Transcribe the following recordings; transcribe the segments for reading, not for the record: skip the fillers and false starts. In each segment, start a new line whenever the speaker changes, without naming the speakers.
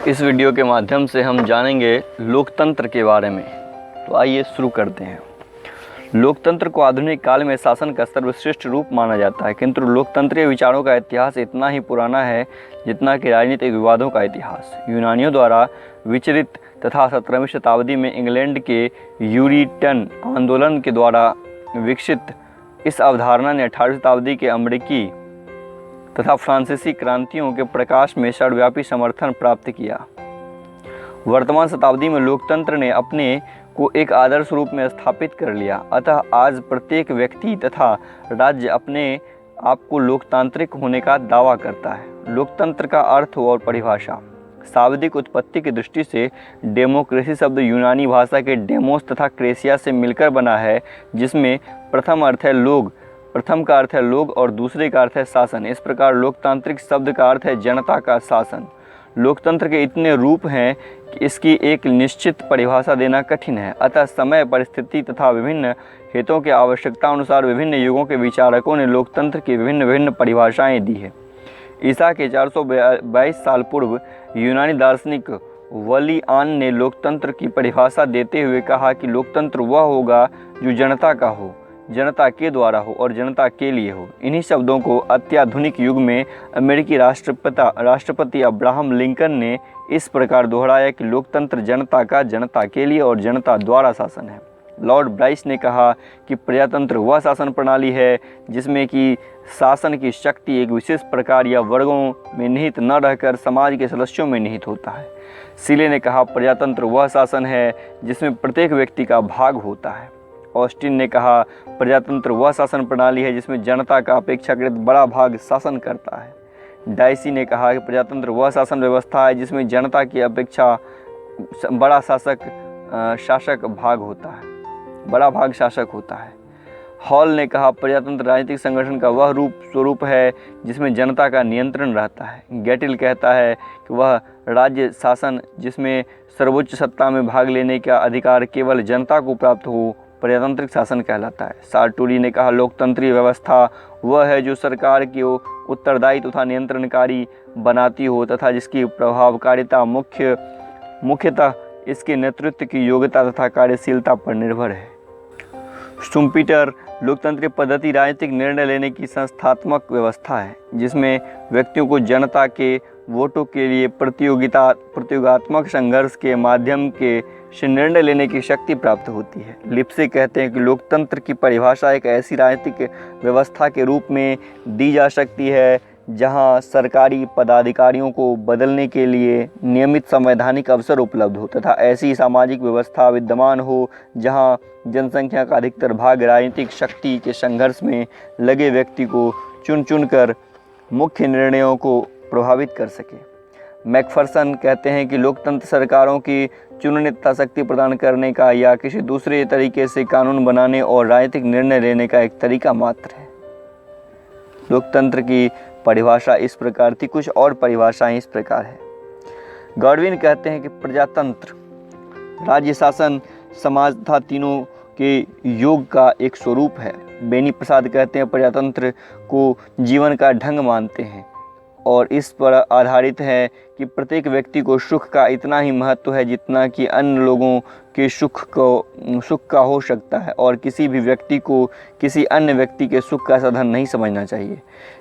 इस वीडियो के माध्यम से हम जानेंगे लोकतंत्र के बारे में। तो आइए शुरू करते हैं। लोकतंत्र को आधुनिक काल में शासन का सर्वश्रेष्ठ रूप माना जाता है, किंतु लोकतंत्रीय विचारों का इतिहास इतना ही पुराना है जितना कि राजनीतिक विवादों का इतिहास। यूनानियों द्वारा विचरित तथा 17वीं शताब्दी में इंग्लैंड के यूरिटन आंदोलन के द्वारा विकसित इस अवधारणा ने 18वीं शताब्दी के अमेरिकी तथा फ्रांसीसी क्रांतियों के प्रकाश में सर्वव्यापी समर्थन प्राप्त किया। वर्तमान शताब्दी में लोकतंत्र ने अपने को एक आदर्श रूप में स्थापित कर लिया। अतः आज प्रत्येक व्यक्ति तथा राज्य अपने आप को लोकतांत्रिक होने का दावा करता है। लोकतंत्र का अर्थ और परिभाषा। शाब्दिक उत्पत्ति की दृष्टि से डेमोक्रेसी शब्द यूनानी भाषा के डेमोस तथा क्रेसिया से मिलकर बना है, जिसमें प्रथम का अर्थ है लोग और दूसरे का अर्थ है शासन। इस प्रकार लोकतांत्रिक शब्द का अर्थ है जनता का शासन। लोकतंत्र के इतने रूप हैं कि इसकी एक निश्चित परिभाषा देना कठिन है। अतः समय, परिस्थिति तथा विभिन्न हितों की आवश्यकता अनुसार विभिन्न युगों के विचारकों ने लोकतंत्र की विभिन्न परिभाषाएं दी है। ईसा के 422 साल पूर्व यूनानी दार्शनिक वलिआन ने लोकतंत्र की परिभाषा देते हुए कहा कि लोकतंत्र वह होगा जो जनता का हो, जनता के द्वारा हो और जनता के लिए हो। इन्हीं शब्दों को अत्याधुनिक युग में अमेरिकी राष्ट्रपति अब्राहम लिंकन ने इस प्रकार दोहराया कि लोकतंत्र जनता का, जनता के लिए और जनता द्वारा शासन है। लॉर्ड ब्राइस ने कहा कि प्रजातंत्र वह शासन प्रणाली है जिसमें कि शासन की शक्ति एक विशेष प्रकार या वर्गों में निहित न रहकर समाज के सदस्यों में निहित होता है। सीले ने कहा प्रजातंत्र वह शासन है जिसमें प्रत्येक व्यक्ति का भाग होता है। ऑस्टिन ने कहा प्रजातंत्र वह शासन प्रणाली है जिसमें जनता का अपेक्षाकृत बड़ा भाग शासन करता है। डाइसी ने कहा कि प्रजातंत्र वह शासन व्यवस्था है जिसमें जनता की अपेक्षा बड़ा शासक होता है। हॉल ने कहा प्रजातंत्र राजनीतिक संगठन का वह स्वरूप है जिसमें जनता का नियंत्रण रहता है। गैटिल कहता है कि वह राज्य शासन जिसमें सर्वोच्च सत्ता में भाग लेने का अधिकार केवल जनता को प्राप्त हो प्रजातांत्रिक शासन कहलाता है। सार्टोरी ने कहा लोकतंत्रीय व्यवस्था वह है जो सरकार को उत्तरदायी तथा नियंत्रणकारी बनाती हो तथा जिसकी प्रभावकारिता मुख्यतः इसके नेतृत्व की योग्यता तथा कार्यशीलता पर निर्भर है। शुम्पीटर लोकतंत्रीय पद्धति राजनीतिक निर्णय लेने की संस्थात्मक व्यवस्था है जिसमें व्यक्तियों को जनता के वोटों के लिए प्रतियोगात्मक संघर्ष के माध्यम से निर्णय लेने की शक्ति प्राप्त होती है। लिप्से कहते हैं कि लोकतंत्र की परिभाषा एक ऐसी राजनीतिक व्यवस्था के रूप में दी जा सकती है जहां सरकारी पदाधिकारियों को बदलने के लिए नियमित संवैधानिक अवसर उपलब्ध हो तथा ऐसी सामाजिक व्यवस्था विद्यमान हो जहां जनसंख्या का अधिकतर भाग राजनीतिक शक्ति के संघर्ष में लगे व्यक्ति को चुन कर मुख्य निर्णयों को प्रभावित कर सके। मैकफरसन कहते हैं कि लोकतंत्र सरकारों की चुनने तथा शक्ति प्रदान करने का या किसी दूसरे तरीके से कानून बनाने और राजनीतिक निर्णय लेने का एक तरीका मात्र है। लोकतंत्र की परिभाषा इस प्रकार थी। कुछ और परिभाषाएं इस प्रकार है। गॉडविन कहते हैं कि प्रजातंत्र राज्य शासन, समाज तथा तीनों के योग का एक स्वरूप है। बेनी प्रसाद कहते हैं प्रजातंत्र को जीवन का ढंग मानते हैं और इस पर आधारित है कि प्रत्येक व्यक्ति को सुख का इतना ही महत्व है जितना कि अन्य लोगों के सुख का हो सकता है और किसी भी व्यक्ति को किसी अन्य व्यक्ति के सुख का साधन नहीं समझना चाहिए।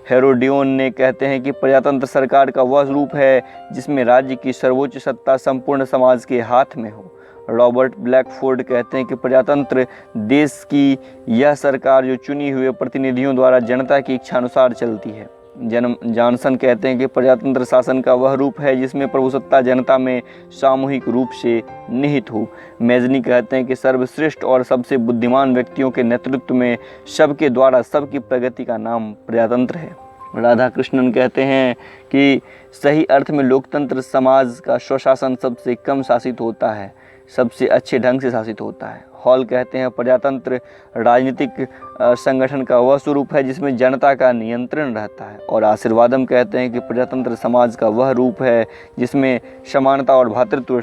हेरोडियोन ने कहते हैं कि प्रजातंत्र सरकार का वह रूप है जिसमें राज्य की सर्वोच्च सत्ता संपूर्ण समाज के हाथ में हो। रॉबर्ट ब्लैकफोर्ड कहते हैं कि प्रजातंत्र देश की यह सरकार जो चुनी हुए प्रतिनिधियों द्वारा जनता की इच्छानुसार चलती है। जॉनसन कहते हैं कि प्रजातंत्र शासन का वह रूप है जिसमें प्रभुसत्ता जनता में सामूहिक रूप से निहित हो। मेजनी कहते हैं कि सर्वश्रेष्ठ और सबसे बुद्धिमान व्यक्तियों के नेतृत्व में सबके द्वारा सबकी प्रगति का नाम प्रजातंत्र है। राधाकृष्णन कहते हैं कि सही अर्थ में लोकतंत्र समाज का स्वशासन सबसे कम शासित होता है, सबसे अच्छे ढंग से शासित होता है। हॉल कहते हैं प्रजातंत्र राजनीतिक संगठन का वह स्वरूप है जिसमें जनता का नियंत्रण रहता है। और आशीर्वादम कहते हैं कि प्रजातंत्र समाज का वह रूप है जिसमें समानता और भ्रातृत्व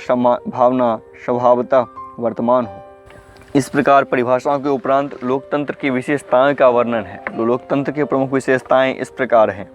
भावना स्वभावतः वर्तमान हो। इस प्रकार परिभाषाओं के उपरांत लोकतंत्र की विशेषताओं का वर्णन है। लोकतंत्र की प्रमुख विशेषताएं इस प्रकार हैं।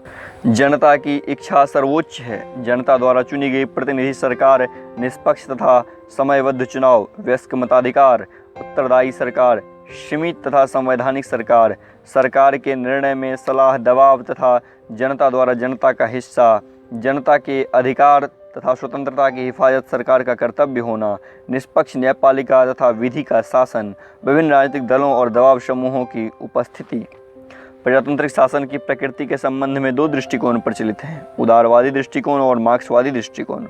जनता की इच्छा सर्वोच्च है। जनता द्वारा चुनी गई प्रतिनिधि सरकार, निष्पक्ष तथा समयबद्ध चुनाव, वयस्क मताधिकार, उत्तरदायी सरकार, सीमित तथा संवैधानिक सरकार, सरकार के निर्णय में सलाह, दबाव तथा जनता द्वारा जनता का हिस्सा, जनता के अधिकार तथा स्वतंत्रता की हिफाजत सरकार का कर्तव्य होना, निष्पक्ष न्यायपालिका तथा विधि का शासन, विभिन्न राजनीतिक दलों और दबाव समूहों की उपस्थिति। प्रजातांत्रिक शासन की प्रकृति के संबंध में दो दृष्टिकोण प्रचलित हैं, उदारवादी दृष्टिकोण और मार्क्सवादी दृष्टिकोण।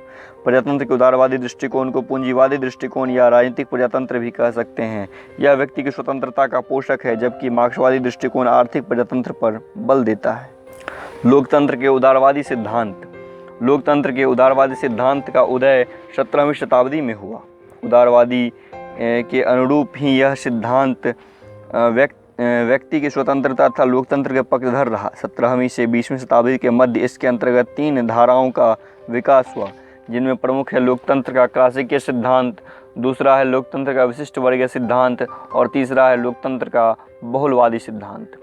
प्रजातंत्र के उदारवादी दृष्टिकोण को पूंजीवादी दृष्टिकोण या राजनीतिक प्रजातंत्र भी कह सकते हैं। यह व्यक्ति की स्वतंत्रता का पोषक है, जबकि मार्क्सवादी दृष्टिकोण आर्थिक प्रजातंत्र पर बल देता है। लोकतंत्र के उदारवादी सिद्धांत। लोकतंत्र के उदारवादी सिद्धांत का उदय 17वीं शताब्दी में हुआ। उदारवादी के अनुरूप ही यह सिद्धांत व्यक्ति की स्वतंत्रता तथा लोकतंत्र के पक्षधर रहा। 17वीं से 20वीं शताब्दी के मध्य इसके अंतर्गत 3 धाराओं का विकास हुआ, जिनमें प्रमुख है लोकतंत्र का क्लासिकीय सिद्धांत, दूसरा है लोकतंत्र का विशिष्ट वर्गीय सिद्धांत और तीसरा है लोकतंत्र का बहुलवादी सिद्धांत।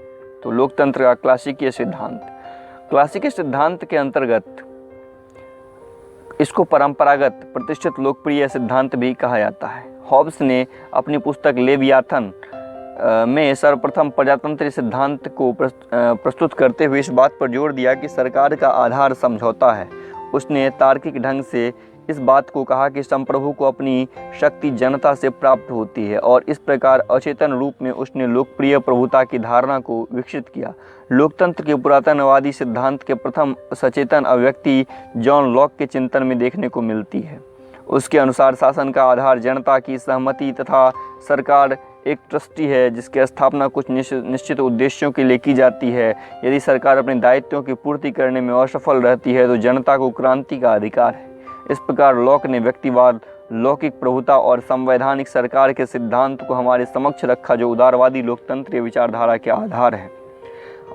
तो लोकतंत्र का क्लासिकीय सिद्धांत। क्लासिकीय सिद्धांत के अंतर्गत इसको परंपरागत प्रतिष्ठित लोकप्रिय सिद्धांत भी कहा जाता है। हॉब्स ने अपनी पुस्तक लेवियाथन में सर्वप्रथम प्रजातंत्रीय सिद्धांत को प्रस्तुत करते हुए इस बात पर जोर दिया कि सरकार का आधार समझौता है। उसने तार्किक ढंग से इस बात को कहा कि संप्रभु को अपनी शक्ति जनता से प्राप्त होती है और इस प्रकार अचेतन रूप में उसने लोकप्रिय प्रभुता की धारणा को विकसित किया। लोकतंत्र के पुरातनवादी सिद्धांत के प्रथम सचेतन अभिव्यक्ति जॉन लॉक के चिंतन में देखने को मिलती है। उसके अनुसार शासन का आधार जनता की सहमति तथा सरकार एक ट्रस्टी है जिसकी स्थापना कुछ निश्चित उद्देश्यों के लिए की जाती है। यदि सरकार अपने दायित्वों की पूर्ति करने में असफल रहती है तो जनता को क्रांति का अधिकार है। इस प्रकार लॉक ने व्यक्तिवाद, लौकिक प्रभुता और संवैधानिक सरकार के सिद्धांत को हमारे समक्ष रखा, जो उदारवादी लोकतंत्रीय विचारधारा के आधार है।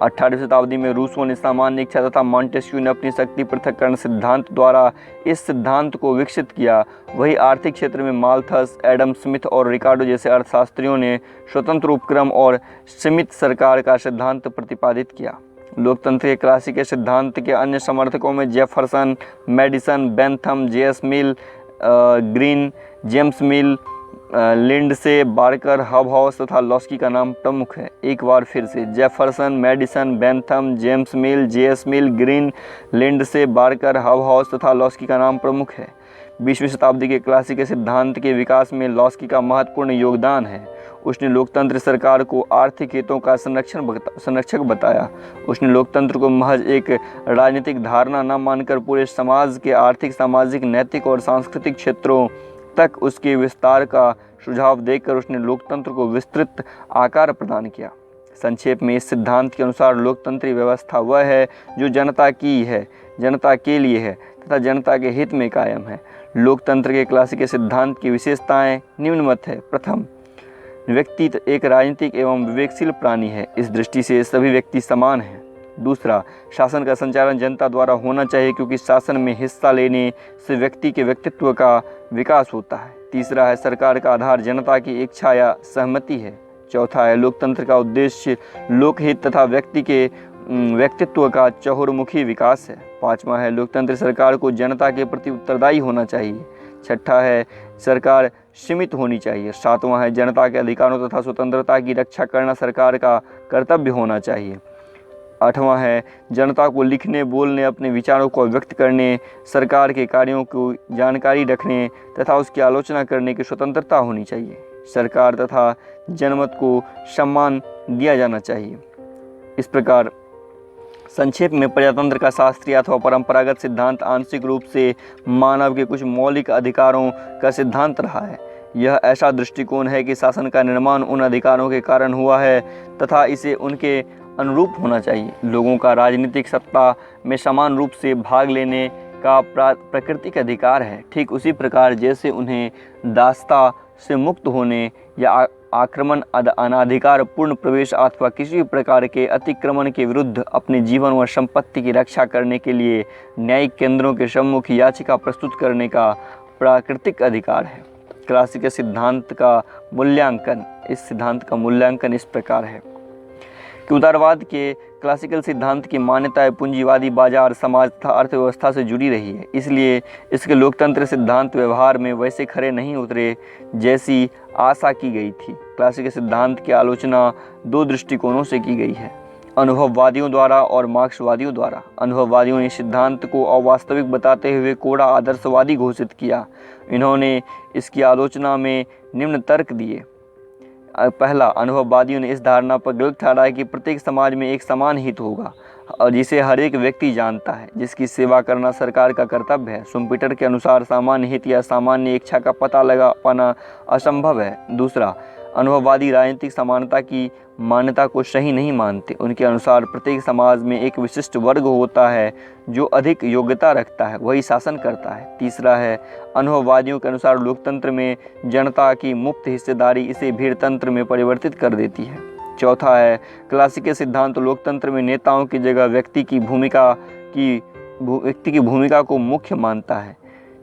18वीं शताब्दी में रूसो ने सामान्य इच्छा तथा मॉन्टेस्क्यू ने अपनी शक्ति पृथक्करण सिद्धांत द्वारा इस सिद्धांत को विकसित किया। वही आर्थिक क्षेत्र में माल्थस, एडम स्मिथ और रिकार्डो जैसे अर्थशास्त्रियों ने स्वतंत्र उपक्रम और सीमित सरकार का सिद्धांत प्रतिपादित किया। लोकतंत्र के क्लासिक सिद्धांत के अन्य समर्थकों में Jefferson, Madison, Bentham, J S. Mill, Green, James Mill, Lindsay, Barker, Hobhouse तथा लॉस्की का नाम प्रमुख है। एक बार फिर से Jefferson, Madison, Bentham, James Mill, J S. Mill, Green, Lindsay, Barker, Hobhouse तथा लॉस्की का नाम प्रमुख है। 20वीं शताब्दी के क्लासिक सिद्धांत के विकास में लॉस्की का महत्वपूर्ण योगदान है। उसने लोकतंत्र सरकार को आर्थिक हितों का संरक्षक बताया। उसने लोकतंत्र को महज एक राजनीतिक धारणा न मानकर पूरे समाज के आर्थिक, सामाजिक, नैतिक और सांस्कृतिक क्षेत्रों तक उसके विस्तार का सुझाव देकर उसने लोकतंत्र को विस्तृत आकार प्रदान किया। संक्षेप में इस सिद्धांत के अनुसार लोकतंत्रीय व्यवस्था वह है जो जनता की है, जनता के लिए है तथा जनता के हित में कायम है। लोकतंत्र के क्लासिक सिद्धांत की विशेषताएं निम्नवत है। प्रथम, व्यक्ति एक राजनीतिक एवं विवेकशील प्राणी है। इस दृष्टि से सभी व्यक्ति समान हैं। दूसरा, शासन का संचालन जनता द्वारा होना चाहिए क्योंकि शासन में हिस्सा लेने से व्यक्ति के व्यक्तित्व का विकास होता है। तीसरा है, सरकार का आधार जनता की इच्छा या सहमति है। चौथा है, लोकतंत्र का उद्देश्य लोकहित तथा व्यक्ति के व्यक्तित्व का चहुर्मुखी विकास है। पांचवा है, लोकतंत्र सरकार को जनता के प्रति उत्तरदायी होना चाहिए। छठा है, सरकार सीमित होनी चाहिए। सातवां है, जनता के अधिकारों तथा स्वतंत्रता की रक्षा करना सरकार का कर्तव्य होना चाहिए। आठवां है, जनता को लिखने, बोलने, अपने विचारों को व्यक्त करने, सरकार के कार्यों को जानकारी रखने तथा उसकी आलोचना करने की स्वतंत्रता होनी चाहिए। सरकार तथा जनमत को सम्मान दिया जाना चाहिए। इस प्रकार संक्षेप में प्रजातंत्र का शास्त्रीय अथवा परंपरागत सिद्धांत आंशिक रूप से मानव के कुछ मौलिक अधिकारों का सिद्धांत रहा है। यह ऐसा दृष्टिकोण है कि शासन का निर्माण उन अधिकारों के कारण हुआ है तथा इसे उनके अनुरूप होना चाहिए। लोगों का राजनीतिक सत्ता में समान रूप से भाग लेने का प्राकृतिक अधिकार है, ठीक उसी प्रकार जैसे उन्हें दासता से मुक्त होने या आक्रमण, अनाधिकार पूर्ण प्रवेश अथवा किसी भी प्रकार के अतिक्रमण के विरुद्ध अपने जीवन व संपत्ति की रक्षा करने के लिए न्यायिक केंद्रों के सम्मुख याचिका प्रस्तुत करने का प्राकृतिक अधिकार है। क्लासिकल सिद्धांत का मूल्यांकन, इस सिद्धांत का मूल्यांकन इस प्रकार है कि उदारवाद के क्लासिकल सिद्धांत की मान्यताएं पूंजीवादी बाजार, समाज तथा अर्थव्यवस्था से जुड़ी रही है। इसलिए इसके लोकतंत्र सिद्धांत व्यवहार में वैसे खरे नहीं उतरे जैसी आशा की गई थी। क्लासिकल सिद्धांत की आलोचना दो दृष्टिकोणों से की गई है, अनुभववादियों द्वारा और मार्क्सवादियों द्वारा। अनुभववादियों ने सिद्धांत को अवास्तविक बताते हुए कोड़ा आदर्शवादी घोषित किया। इन्होंने इसकी आलोचना में निम्न तर्क दिए। पहला, अनुभववादियों ने इस धारणा पर गलत ठहराया कि प्रत्येक समाज में एक समान हित होगा और जिसे हर एक व्यक्ति जानता है, जिसकी सेवा करना सरकार का कर्तव्य है। शुम्पीटर के अनुसार सामान्य हित या सामान्य इच्छा का पता लगा पाना असंभव है। दूसरा, अनुभववादी राजनीतिक समानता की मान्यता को सही नहीं मानते। उनके अनुसार प्रत्येक समाज में एक विशिष्ट वर्ग होता है जो अधिक योग्यता रखता है, वही शासन करता है। तीसरा है, अनुभववादियों के अनुसार लोकतंत्र में जनता की मुफ्त हिस्सेदारी इसे भीड़तंत्र में परिवर्तित कर देती है। चौथा है, क्लासिकल सिद्धांत लोकतंत्र में नेताओं की जगह व्यक्ति की भूमिका को मुख्य मानता है,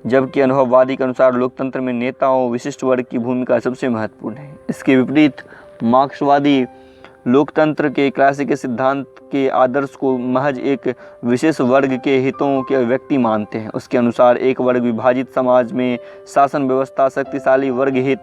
जबकि अनुभववादी के अनुसार लोकतंत्र में नेताओं विशिष्ट वर्ग की भूमिका सबसे महत्वपूर्ण है। इसके विपरीत मार्क्सवादी लोकतंत्र के क्लासिकल सिद्धांत के आदर्श को महज एक विशेष वर्ग के हितों के व्यक्ति मानते हैं। उसके अनुसार एक वर्ग विभाजित समाज में शासन व्यवस्था, शक्तिशाली वर्ग हित,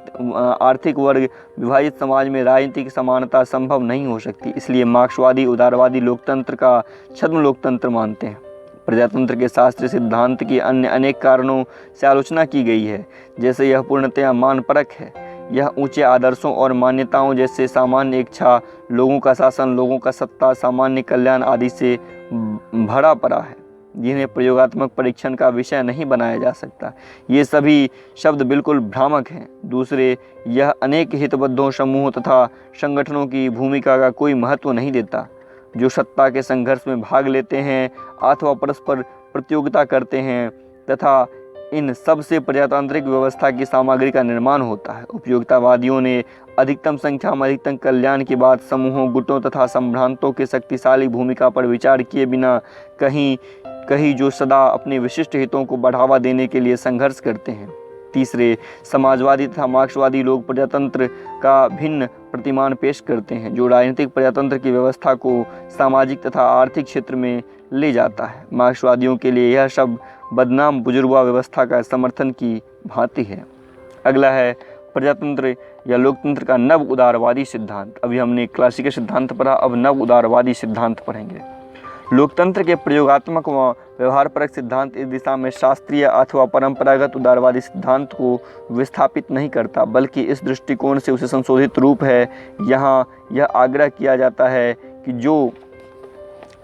आर्थिक वर्ग विभाजित समाज में राजनीतिक समानता संभव नहीं हो सकती। इसलिए मार्क्सवादी उदारवादी लोकतंत्र का छद्म लोकतंत्र मानते हैं। प्रजातंत्र के शास्त्रीय सिद्धांत की अन्य अनेक कारणों से आलोचना की गई है, जैसे यह पूर्णतया मानपरक है। यह ऊंचे आदर्शों और मान्यताओं जैसे सामान्य इच्छा, लोगों का शासन, लोगों का सत्ता, सामान्य कल्याण आदि से भरा पड़ा है, जिन्हें प्रयोगात्मक परीक्षण का विषय नहीं बनाया जा सकता। ये सभी शब्द बिल्कुल भ्रामक हैं। दूसरे, यह अनेक हितबद्धों, समूहों तथा संगठनों की भूमिका का कोई महत्व नहीं देता, जो सत्ता के संघर्ष में भाग लेते हैं अथवा परस्पर प्रतियोगिता करते हैं, तथा इन सब से प्रजातांत्रिक व्यवस्था की सामग्री का निर्माण होता है। उपयोगितावादियों ने अधिकतम संख्या में अधिकतम कल्याण की बात समूहों, गुटों तथा संभ्रांतों के शक्तिशाली भूमिका पर विचार किए बिना कहीं जो सदा अपने विशिष्ट हितों को बढ़ावा देने के लिए संघर्ष करते हैं। तीसरे, समाजवादी तथा मार्क्सवादी लोग प्रजातंत्र का भिन्न प्रतिमान पेश करते हैं, जो राजनीतिक प्रजातंत्र की व्यवस्था को सामाजिक तथा आर्थिक क्षेत्र में ले जाता है। मार्क्सवादियों के लिए यह शब्द बदनाम बुजुर्गवा व्यवस्था का समर्थन की भांति है। अगला है प्रजातंत्र या लोकतंत्र का नव उदारवादी सिद्धांत। अभी हमने क्लासिकल सिद्धांत पढ़ा, अब नव उदारवादी सिद्धांत पढ़ेंगे। लोकतंत्र के प्रयोगात्मक व व्यवहारपरक सिद्धांत इस दिशा में शास्त्रीय अथवा परंपरागत उदारवादी सिद्धांत को विस्थापित नहीं करता, बल्कि इस दृष्टिकोण से उसे संशोधित रूप है। यहाँ यह आग्रह किया जाता है कि जो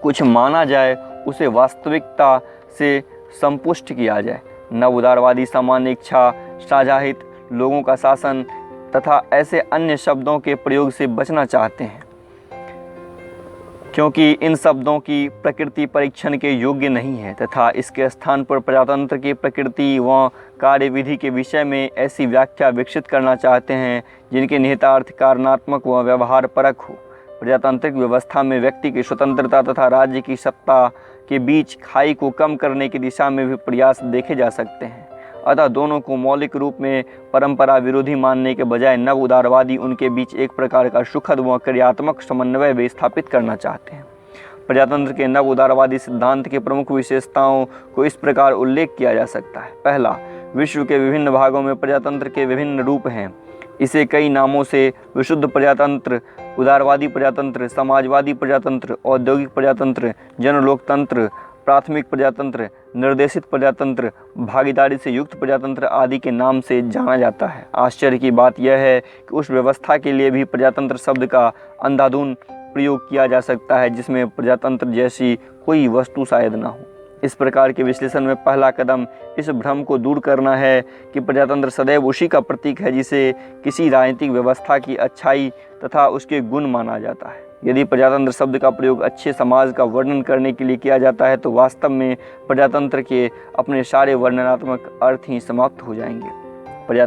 कुछ माना जाए उसे वास्तविकता से संपुष्ट किया जाए। नव उदारवादी सामान्य इच्छा, साझा हित, लोगों का शासन तथा ऐसे अन्य शब्दों के प्रयोग से बचना चाहते हैं, क्योंकि इन शब्दों की प्रकृति परीक्षण के योग्य नहीं है, तथा इसके स्थान पर प्रजातंत्र की प्रकृति व कार्यविधि के विषय में ऐसी व्याख्या विकसित करना चाहते हैं जिनके निहितार्थ कारणात्मक व व्यवहार परक हो। प्रजातांत्रिक व्यवस्था में व्यक्ति की स्वतंत्रता तथा राज्य की सत्ता के बीच खाई को कम करने की दिशा में भी प्रयास देखे जा सकते हैं। अतः दोनों को मौलिक रूप में परंपरा विरोधी मानने के बजाय नव उदारवादी उनके बीच एक प्रकार का सुखद व क्रियात्मक समन्वय भी स्थापित करना चाहते हैं। प्रजातंत्र के नव उदारवादी सिद्धांत की प्रमुख विशेषताओं को इस प्रकार उल्लेख किया जा सकता है। पहला, विश्व के विभिन्न भागों में प्रजातंत्र के विभिन्न रूप हैं। इसे कई नामों से विशुद्ध प्रजातंत्र, उदारवादी प्रजातंत्र, समाजवादी प्रजातंत्र, औद्योगिक प्रजातंत्र, जनलोकतंत्र, प्राथमिक प्रजातंत्र, निर्देशित प्रजातंत्र, भागीदारी से युक्त प्रजातंत्र आदि के नाम से जाना जाता है। आश्चर्य की बात यह है कि उस व्यवस्था के लिए भी प्रजातंत्र शब्द का अंधाधुंध प्रयोग किया जा सकता है जिसमें प्रजातंत्र जैसी कोई वस्तु शायद ना हो। इस प्रकार के विश्लेषण में पहला कदम इस भ्रम को दूर करना है कि प्रजातंत्र सदैव उसी का प्रतीक है जिसे किसी राजनीतिक व्यवस्था की अच्छाई तथा उसके गुण माना जाता है। यदि प्रजातंत्र शब्द का प्रयोग अच्छे समाज का वर्णन करने के लिए किया जाता है तो वास्तव में प्रजातंत्र के अपने सारे वर्णनात्मक अर्थ ही समाप्त हो जाएंगे।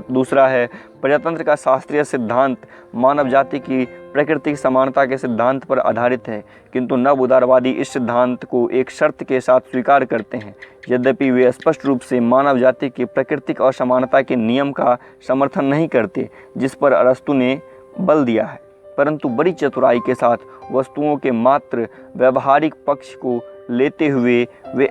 दूसरा है, प्रजातंत्र का शास्त्रीय सिद्धांत मानव जाति की प्राकृतिक समानता के सिद्धांत पर आधारित है, किंतु नव उदारवादी इस सिद्धांत को एक शर्त के साथ स्वीकार करते हैं। यद्यपि वे स्पष्ट रूप से मानव जाति की प्राकृतिक असमानता के नियम का समर्थन नहीं करते जिस पर अरस्तु ने बल दिया है, परंतु बड़ी चतुराई के साथ वस्तुओं के मात्र व्यवहारिक पक्ष को लेते हुए वे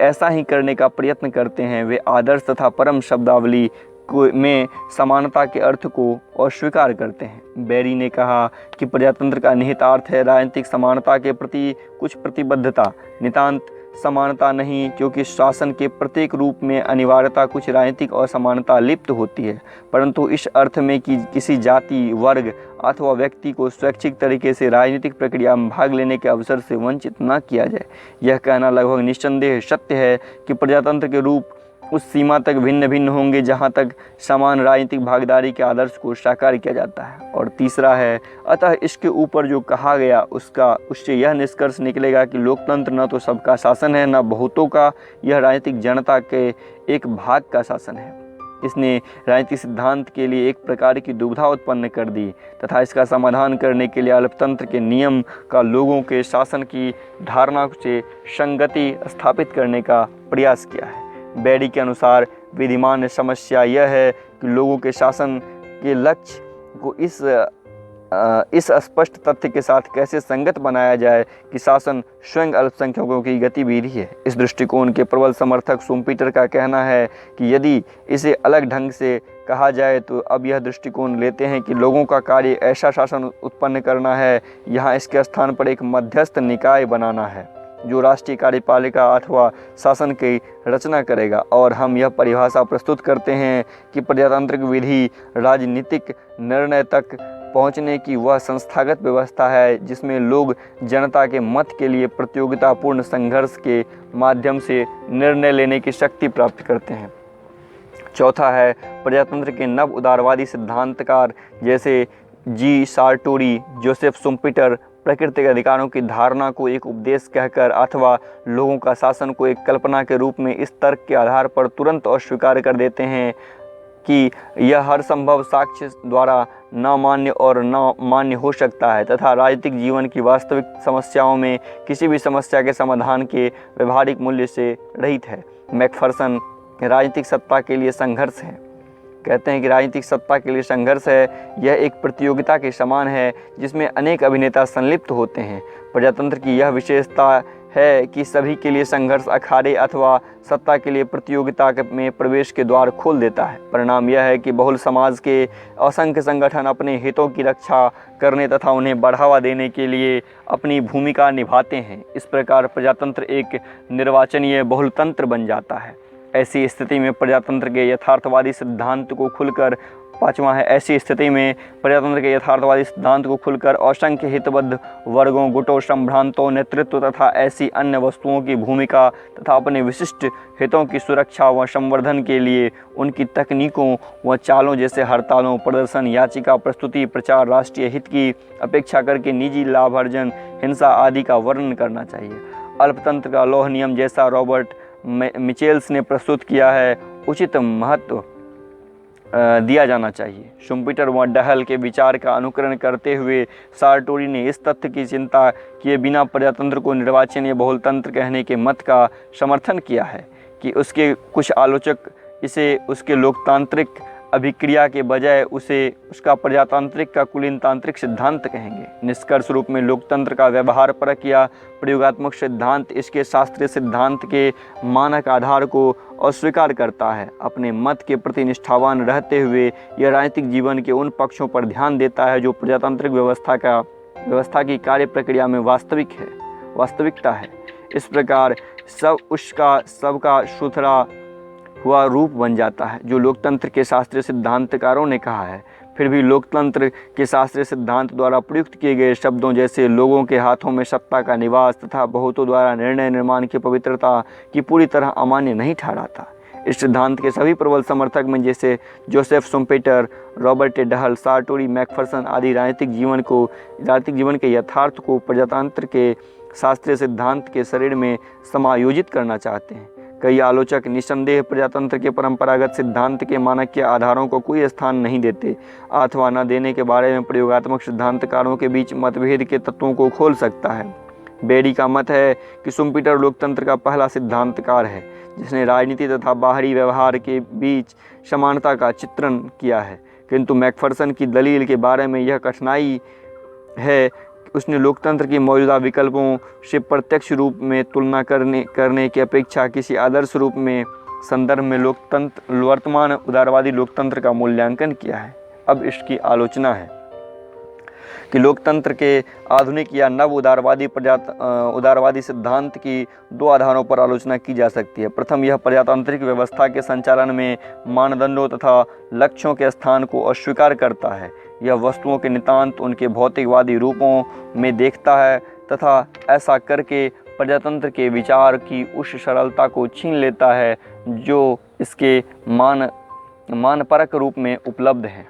ऐसा ही करने का प्रयत्न करते हैं। वे आदर्श तथा परम शब्दावली में समानता के अर्थ को अस्वीकार करते हैं। बेरी ने कहा कि प्रजातंत्र का निहितार्थ है राजनीतिक समानता के प्रति कुछ प्रतिबद्धता, नितांत समानता नहीं, क्योंकि शासन के प्रत्येक रूप में अनिवार्यता कुछ राजनीतिक असमानता लिप्त होती है, परंतु इस अर्थ में कि किसी जाति, वर्ग अथवा व्यक्ति को स्वैच्छिक तरीके से राजनीतिक प्रक्रिया में भाग लेने के अवसर से वंचित न किया जाए। यह कहना लगभग निस्संदेह सत्य है कि प्रजातंत्र के रूप उस सीमा तक भिन्न भिन्न होंगे जहाँ तक समान राजनीतिक भागीदारी के आदर्श को साकार किया जाता है। और तीसरा है, अतः इसके ऊपर जो कहा गया उससे यह निष्कर्ष निकलेगा कि लोकतंत्र न तो सबका शासन है, न बहुतों का, यह राजनीतिक जनता के एक भाग का शासन है। इसने राजनीतिक सिद्धांत के लिए एक प्रकार की दुविधा उत्पन्न कर दी तथा इसका समाधान करने के लिए अल्पतंत्र के नियम का लोगों के शासन की धारणा से संगति स्थापित करने का प्रयास किया है। बेरी के अनुसार विद्यमान समस्या यह है कि लोगों के शासन के लक्ष्य को इस स्पष्ट तथ्य के साथ कैसे संगत बनाया जाए कि शासन स्वयं अल्पसंख्यकों की गतिविधि है। इस दृष्टिकोण के प्रबल समर्थक शुम्पीटर का कहना है कि यदि इसे अलग ढंग से कहा जाए तो अब यह दृष्टिकोण लेते हैं कि लोगों का कार्य ऐसा शासन उत्पन्न करना है, यहाँ इसके स्थान पर एक मध्यस्थ निकाय बनाना है जो राष्ट्रीय कार्यपालिका अथवा शासन की रचना करेगा। और हम यह परिभाषा प्रस्तुत करते हैं कि प्रजातांत्रिक विधि राजनीतिक निर्णय तक पहुंचने की वह संस्थागत व्यवस्था है जिसमें लोग जनता के मत के लिए प्रतियोगितापूर्ण संघर्ष के माध्यम से निर्णय लेने की शक्ति प्राप्त करते हैं। चौथा है, प्रजातंत्र के नव उदारवादी सिद्धांतकार जैसे जी सार्टोरी, जोसेफ शुम्पीटर प्राकृतिक अधिकारों की धारणा को एक उपदेश कहकर अथवा लोगों का शासन को एक कल्पना के रूप में इस तर्क के आधार पर तुरंत अस्वीकार कर देते हैं कि यह हर संभव साक्ष्य द्वारा न मान्य और न मान्य हो सकता है तथा राजनीतिक जीवन की वास्तविक समस्याओं में किसी भी समस्या के समाधान के व्यवहारिक मूल्य से रहित है। मैकफर्सन राजनीतिक सत्ता के लिए संघर्ष है, कहते हैं कि राजनीतिक सत्ता के लिए संघर्ष है, यह एक प्रतियोगिता के समान है जिसमें अनेक अभिनेता संलिप्त होते हैं। प्रजातंत्र की यह विशेषता है कि सभी के लिए संघर्ष अखाड़े अथवा सत्ता के लिए प्रतियोगिता में प्रवेश के द्वार खोल देता है। परिणाम यह है कि बहुल समाज के असंख्य संगठन अपने हितों की रक्षा करने तथा उन्हें बढ़ावा देने के लिए अपनी भूमिका निभाते हैं। इस प्रकार प्रजातंत्र एक निर्वाचनीय बहुलतंत्र बन जाता है। ऐसी स्थिति में प्रजातंत्र के यथार्थवादी सिद्धांत को खुलकर पाँचवां है, ऐसी स्थिति में प्रजातंत्र के यथार्थवादी सिद्धांत को खुलकर असंख्य हितबद्ध वर्गों, गुटों, संभ्रांतों, नेतृत्व तथा ऐसी अन्य वस्तुओं की भूमिका तथा अपने विशिष्ट हितों की सुरक्षा व संवर्धन के लिए उनकी तकनीकों व चालों जैसे हड़तालों, प्रदर्शन, याचिका प्रस्तुति, प्रचार, राष्ट्रीय हित की अपेक्षा करके निजी लाभार्जन, हिंसा आदि का वर्णन करना चाहिए। अल्पतंत्र का लौह नियम जैसा रॉबर्ट मिचेल्स ने प्रस्तुत किया है उचित महत्व दिया जाना चाहिए। शुम्पीटर व डहल के विचार का अनुकरण करते हुए सार्टोरी ने इस तथ्य की चिंता किए बिना प्रजातंत्र को निर्वाचनीय बहुलतंत्र कहने के मत का समर्थन किया है कि उसके कुछ आलोचक इसे उसके लोकतांत्रिक अभिक्रिया के बजाय उसका प्रजातांत्रिक का कुलीनतांत्रिक सिद्धांत कहेंगे। निष्कर्ष रूप में लोकतंत्र का व्यवहार परक या प्रयोगात्मक सिद्धांत इसके शास्त्रीय सिद्धांत के मानक आधार को अस्वीकार करता है। अपने मत के प्रति निष्ठावान रहते हुए यह राजनीतिक जीवन के उन पक्षों पर ध्यान देता है जो प्रजातांत्रिक व्यवस्था की कार्य प्रक्रिया में वास्तविकता है। इस प्रकार सबका सुथरा हुआ रूप बन जाता है जो लोकतंत्र के शास्त्रीय सिद्धांतकारों ने कहा है। फिर भी लोकतंत्र के शास्त्रीय सिद्धांत द्वारा प्रयुक्त किए गए शब्दों जैसे लोगों के हाथों में सत्ता का निवास तथा बहुतों द्वारा निर्णय निर्माण की पवित्रता की पूरी तरह अमान्य नहीं ठहराता। इस सिद्धांत के सभी प्रबल समर्थक में जैसे Joseph Schumpeter, Robert Dahl, सार्टोरी, Macpherson आदि राजनीतिक जीवन के यथार्थ को प्रजातंत्र के शास्त्रीय सिद्धांत के शरीर में समायोजित करना चाहते हैं। कई आलोचक निस्संदेह प्रजातंत्र के परंपरागत सिद्धांत के मानक के आधारों को कोई स्थान नहीं देते अथवा न देने के बारे में प्रयोगात्मक सिद्धांतकारों के बीच मतभेद के तत्वों को खोल सकता है। बेरी का मत है कि शुम्पीटर लोकतंत्र का पहला सिद्धांतकार है जिसने राजनीति तथा बाहरी व्यवहार के बीच समानता का चित्रण किया है, किंतु मैकफर्सन की दलील के बारे में यह कठिनाई है कि उसने लोकतंत्र के मौजूदा विकल्पों से प्रत्यक्ष रूप में तुलना करने की अपेक्षा किसी आदर्श रूप में संदर्भ में वर्तमान उदारवादी लोकतंत्र का मूल्यांकन किया है। अब इसकी आलोचना है कि लोकतंत्र के आधुनिक या नव उदारवादी सिद्धांत की दो आधारों पर आलोचना की जा सकती है। प्रथम, यह प्रजातांत्रिक व्यवस्था के संचालन में मानदंडों तथा लक्ष्यों के स्थान को अस्वीकार करता है। यह वस्तुओं के नितांत उनके भौतिकवादी रूपों में देखता है तथा ऐसा करके प्रजातंत्र के विचार की उस सरलता को छीन लेता है जो इसके मानपरक रूप में उपलब्ध है।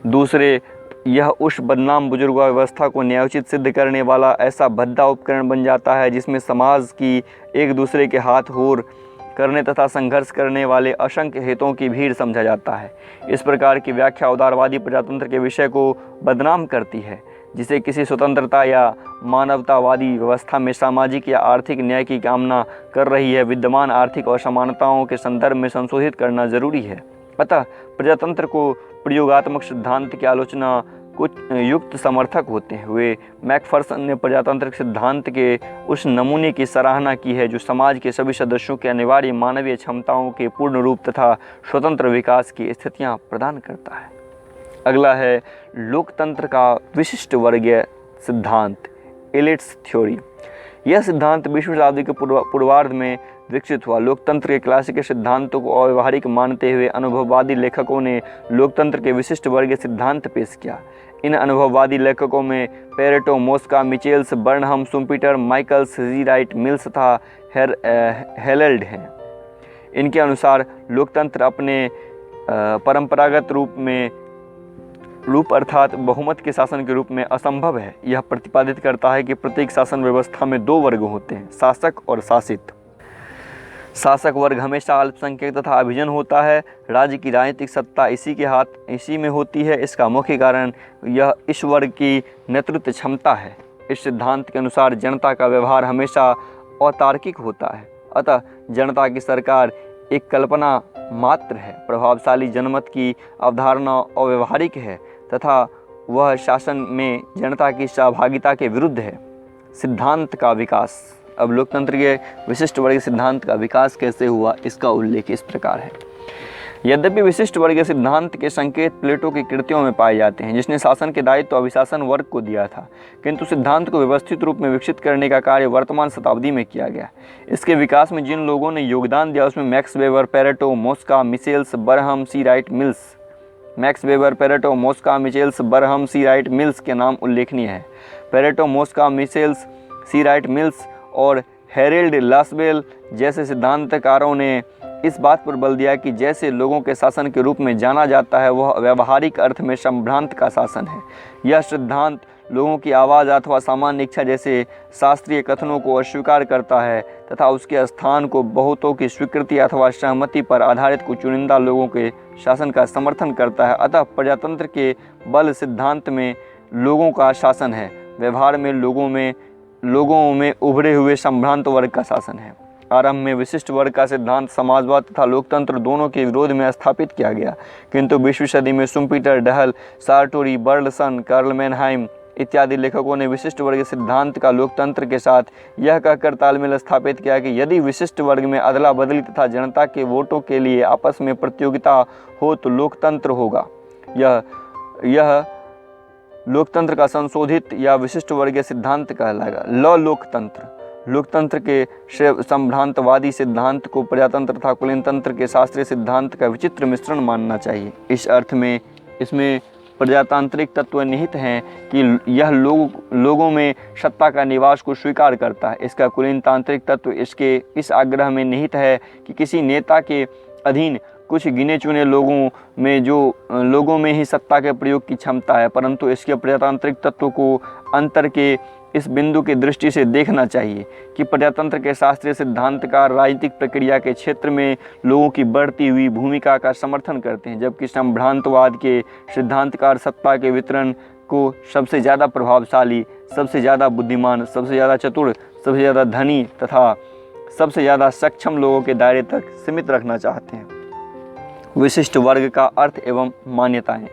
दूसरे, यह उस बदनाम बुजुर्गों व्यवस्था को न्यायोचित सिद्ध करने वाला ऐसा भद्दा उपकरण बन जाता है जिसमें समाज की एक दूसरे के हाथ होर करने तथा संघर्ष करने वाले असंख्य हितों की भीड़ समझा जाता है। इस प्रकार की व्याख्या उदारवादी प्रजातंत्र के विषय को बदनाम करती है, जिसे किसी स्वतंत्रता या मानवतावादी व्यवस्था में सामाजिक या आर्थिक न्याय की कामना कर रही है विद्यमान आर्थिक असमानताओं के संदर्भ में संशोधित करना जरूरी है। अतः प्रजातंत्र को प्रयोगात्मक सिद्धांत की आलोचना कुछ युक्त समर्थक होते हुए मैकफर्सन ने प्रजातांत्रिक सिद्धांत के उस नमूने की सराहना की है जो समाज के सभी सदस्यों के अनिवार्य मानवीय क्षमताओं के पूर्ण रूप तथा स्वतंत्र विकास की स्थितियां प्रदान करता है। अगला है लोकतंत्र का विशिष्ट वर्गीय सिद्धांत, एलिट्स थ्योरी। यह सिद्धांत 20वीं शताब्दी के पूर्वार्ध में विकसित हुआ। लोकतंत्र के क्लासिक सिद्धांतों को अव्यवहारिक मानते हुए अनुभववादी लेखकों ने लोकतंत्र के विशिष्ट वर्गीय सिद्धांत पेश किया। इन अनुभववादी लेखकों में Pareto, Mosca, Michels, Burnham, Schumpeter, Michaels, जी राइट मिल्स तथा हेलेल्ड हैं। इनके अनुसार लोकतंत्र अपने परंपरागत रूप अर्थात बहुमत के शासन के रूप में असंभव है। यह प्रतिपादित करता है कि प्रत्येक शासन व्यवस्था में दो वर्ग होते हैं, शासक और शासित। शासक वर्ग हमेशा अल्पसंख्यक तथा अभिजन होता है। राज्य की राजनीतिक सत्ता इसी में होती है। इसका मुख्य कारण यह इस वर्ग की नेतृत्व क्षमता है। इस सिद्धांत के अनुसार जनता का व्यवहार हमेशा अतार्किक होता है, अतः जनता की सरकार एक कल्पना मात्र है। प्रभावशाली जनमत की अवधारणा अव्यवहारिक है तथा वह शासन में जनता की सहभागिता के विरुद्ध है। सिद्धांत का विकास। अब लोकतंत्र के विशिष्ट वर्गीय सिद्धांत का विकास कैसे हुआ, इसका उल्लेख इस प्रकार है। यद्यपि विशिष्ट वर्गीय सिद्धांत के संकेत प्लेटो की कृतियों में पाए जाते हैं, जिसने शासन के दायित्व अभिशासन वर्ग को दिया था, किंतु सिद्धांत को व्यवस्थित रूप में विकसित करने का कार्य वर्तमान शताब्दी में किया गया। इसके विकास में जिन लोगों ने योगदान दिया उसमें Max Weber, Pareto, Mosca, Michels, Burnham, C Wright Mills. Max Weber, Pareto, Mosca, Michels, Burnham, C Wright Mills के नाम उल्लेखनीय है। Pareto, Mosca, Michels, C Wright Mills और हेरेल्ड लासबेल जैसे सिद्धांतकारों ने इस बात पर बल दिया कि जैसे लोगों के शासन के रूप में जाना जाता है वह व्यवहारिक अर्थ में संभ्रांत का शासन है। यह सिद्धांत लोगों की आवाज़ अथवा सामान्य इच्छा जैसे शास्त्रीय कथनों को अस्वीकार करता है तथा उसके स्थान को बहुतों की स्वीकृति अथवा सहमति पर आधारित कुछ चुनिंदा लोगों के शासन का समर्थन करता है। अतः प्रजातंत्र के बल सिद्धांत में लोगों का शासन है, व्यवहार में लोगों में उभरे हुए संभ्रांत वर्ग का शासन है। आरंभ में विशिष्ट वर्ग का सिद्धांत समाजवाद तथा लोकतंत्र दोनों के विरोध में स्थापित किया गया, किंतु 20वीं सदी में शुम्पीटर, डहल, सार्टोरी, बर्लसन, कार्ल मैनहाइम इत्यादि लेखकों ने विशिष्ट वर्ग सिद्धांत का लोकतंत्र के साथ यह कहकर तालमेल स्थापित किया कि यदि विशिष्ट वर्ग में अदला बदली तथा जनता के वोटों के लिए आपस में प्रतियोगिता हो तो लोकतंत्र होगा। यह लोकतंत्र का संशोधित या विशिष्ट वर्गीय सिद्धांत कहलाएगा। लोकतंत्र के संभ्रांतवादी सिद्धांत को प्रजातंत्र तथा कुलीनतंत्र के शास्त्रीय सिद्धांत का विचित्र मिश्रण मानना चाहिए। इस अर्थ में इसमें प्रजातांत्रिक तत्व निहित हैं कि यह लोगों में सत्ता का निवास को स्वीकार करता है। इसका कुलीनतांत्रिक तत्व इसके इस आग्रह में निहित है कि किसी नेता के अधीन कुछ गिने चुने लोगों में ही सत्ता के प्रयोग की क्षमता है, परंतु इसके प्रजातांत्रिक तत्व को अंतर के इस बिंदु की दृष्टि से देखना चाहिए कि प्रजातंत्र के शास्त्रीय सिद्धांतकार राजनीतिक प्रक्रिया के क्षेत्र में लोगों की बढ़ती हुई भूमिका का समर्थन करते हैं, जबकि संभ्रांतवाद के सिद्धांतकार सत्ता के वितरण को सबसे ज़्यादा प्रभावशाली, सबसे ज़्यादा बुद्धिमान, सबसे ज़्यादा चतुर, सबसे ज़्यादा धनी तथा सबसे ज़्यादा सक्षम लोगों के दायरे तक सीमित रखना चाहते हैं। विशिष्ट वर्ग का अर्थ एवं मान्यताएं।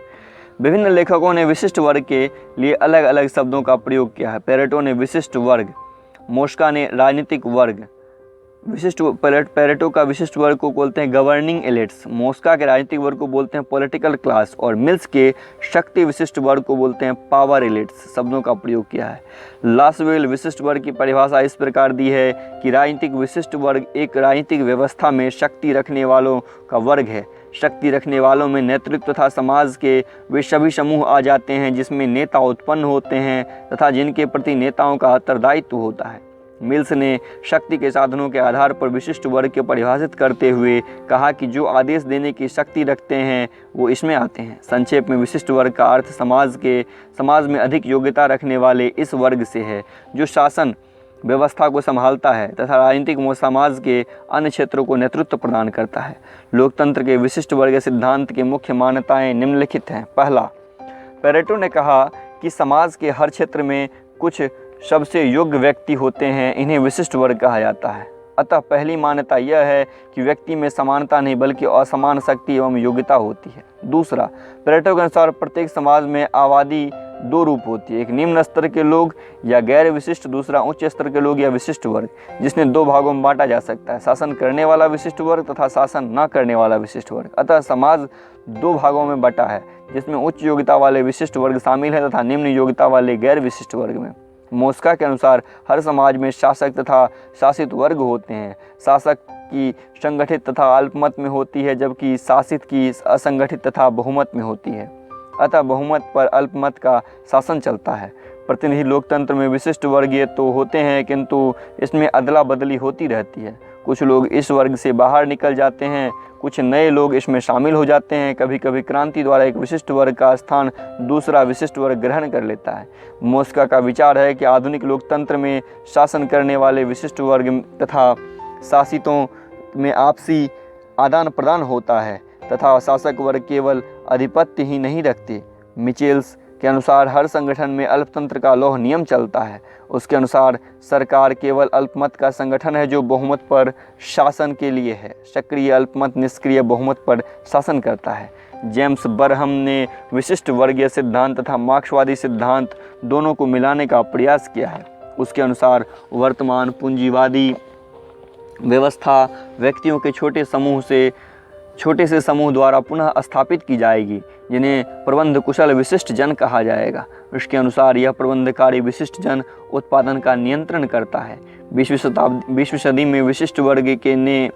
विभिन्न लेखकों ने विशिष्ट वर्ग के लिए अलग अलग शब्दों का प्रयोग किया है। पेरेटो ने विशिष्ट वर्ग, मोस्का ने राजनीतिक वर्ग, पेरेटो का विशिष्ट वर्ग को बोलते हैं गवर्निंग एलिट्स, मोस्का के राजनीतिक वर्ग को बोलते हैं पॉलिटिकल क्लास और मिल्स के शक्ति विशिष्ट वर्ग को बोलते हैं पावर एलिट्स शब्दों का प्रयोग किया है। लासवेल विशिष्ट वर्ग की परिभाषा इस प्रकार दी है कि राजनीतिक विशिष्ट वर्ग एक राजनीतिक व्यवस्था में शक्ति रखने वालों का वर्ग है। शक्ति रखने वालों में नेतृत्व तथा समाज के वे सभी समूह आ जाते हैं जिसमें नेता उत्पन्न होते हैं तथा जिनके प्रति नेताओं का उत्तरदायित्व होता है। मिल्स ने शक्ति के साधनों के आधार पर विशिष्ट वर्ग के परिभाषित करते हुए कहा कि जो आदेश देने की शक्ति रखते हैं वो इसमें आते हैं। संक्षेप में विशिष्ट वर्ग का अर्थ समाज में अधिक योग्यता रखने वाले इस वर्ग से है जो शासन व्यवस्था को संभालता है तथा राजनीतिक समाज के अन्य क्षेत्रों को नेतृत्व प्रदान करता है। लोकतंत्र के विशिष्ट वर्ग सिद्धांत की मुख्य मान्यताएं निम्नलिखित हैं। पहला, पेरेटो ने कहा कि समाज के हर क्षेत्र में कुछ सबसे योग्य व्यक्ति होते हैं, इन्हें विशिष्ट वर्ग कहा जाता है। अतः पहली मान्यता यह है कि व्यक्ति में समानता नहीं बल्कि असमान शक्ति एवं योग्यता होती है। दूसरा, पेरेटो के अनुसार प्रत्येक समाज में आबादी दो रूप होती है, एक निम्न स्तर के लोग या गैर विशिष्ट, दूसरा उच्च स्तर के लोग या विशिष्ट वर्ग, जिसने दो भागों में बांटा जा सकता है, शासन करने वाला विशिष्ट वर्ग तथा शासन न करने वाला विशिष्ट वर्ग। अतः समाज दो भागों में बटा है जिसमें उच्च योग्यता वाले विशिष्ट वर्ग शामिल है तथा निम्न योग्यता वाले गैर विशिष्ट वर्ग में। मोस्का के अनुसार हर समाज में शासक तथा शासित वर्ग होते हैं। शासक की संगठित तथा अल्पमत में होती है जबकि शासित की असंगठित तथा बहुमत में होती है। अतः बहुमत पर अल्पमत का शासन चलता है। प्रतिनिधि लोकतंत्र में विशिष्ट वर्गीय तो होते हैं किंतु इसमें अदला बदली होती रहती है। कुछ लोग इस वर्ग से बाहर निकल जाते हैं, कुछ नए लोग इसमें शामिल हो जाते हैं। कभी कभी क्रांति द्वारा एक विशिष्ट वर्ग का स्थान दूसरा विशिष्ट वर्ग ग्रहण कर लेता है। मोस्का का विचार है कि आधुनिक लोकतंत्र में शासन करने वाले विशिष्ट वर्ग तथा शासितों में आपसी आदान प्रदान होता है तथा शासक वर्ग केवल अधिपत्य ही नहीं रखते। मिचेल्स के अनुसार हर संगठन में अल्पतंत्र का लौह नियम चलता है। उसके अनुसार सरकार केवल अल्पमत का संगठन है जो बहुमत पर शासन के लिए है। सक्रिय अल्पमत निष्क्रिय बहुमत पर शासन करता है। जेम्स बरहम ने विशिष्ट वर्गीय सिद्धांत तथा मार्क्सवादी सिद्धांत दोनों को मिलाने का प्रयास किया है। उसके अनुसार वर्तमान पूंजीवादी व्यवस्था व्यक्तियों के छोटे से समूह द्वारा पुनः स्थापित की जाएगी जिन्हें प्रबंध कुशल विशिष्ट जन कहा जाएगा। उसके अनुसार यह प्रबंधकारी विशिष्ट जन उत्पादन का नियंत्रण करता है। 20वीं सदी में विशिष्ट वर्ग के ने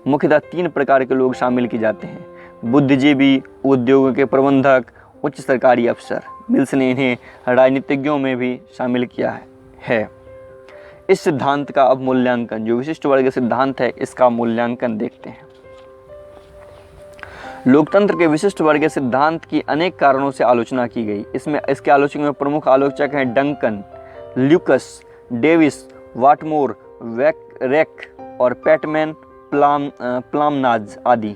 मुख्यतः 3 प्रकार के लोग शामिल किए जाते हैं: बुद्धिजीवी, उद्योग के प्रबंधक, उच्च सरकारी अफसर। मिल्स ने इन्हें राजनीतिज्ञों में भी शामिल किया है। इस सिद्धांत का अब मूल्यांकन, जो विशिष्ट वर्ग सिद्धांत है इसका मूल्यांकन देखते हैं। लोकतंत्र के विशिष्ट वर्ग सिद्धांत की अनेक कारणों से आलोचना की गई। इसके आलोचक में प्रमुख आलोचक हैं डंकन, ल्यूकस, डेविस, वाटमोर, रेक और पैटमैन प्लामनाज आदि।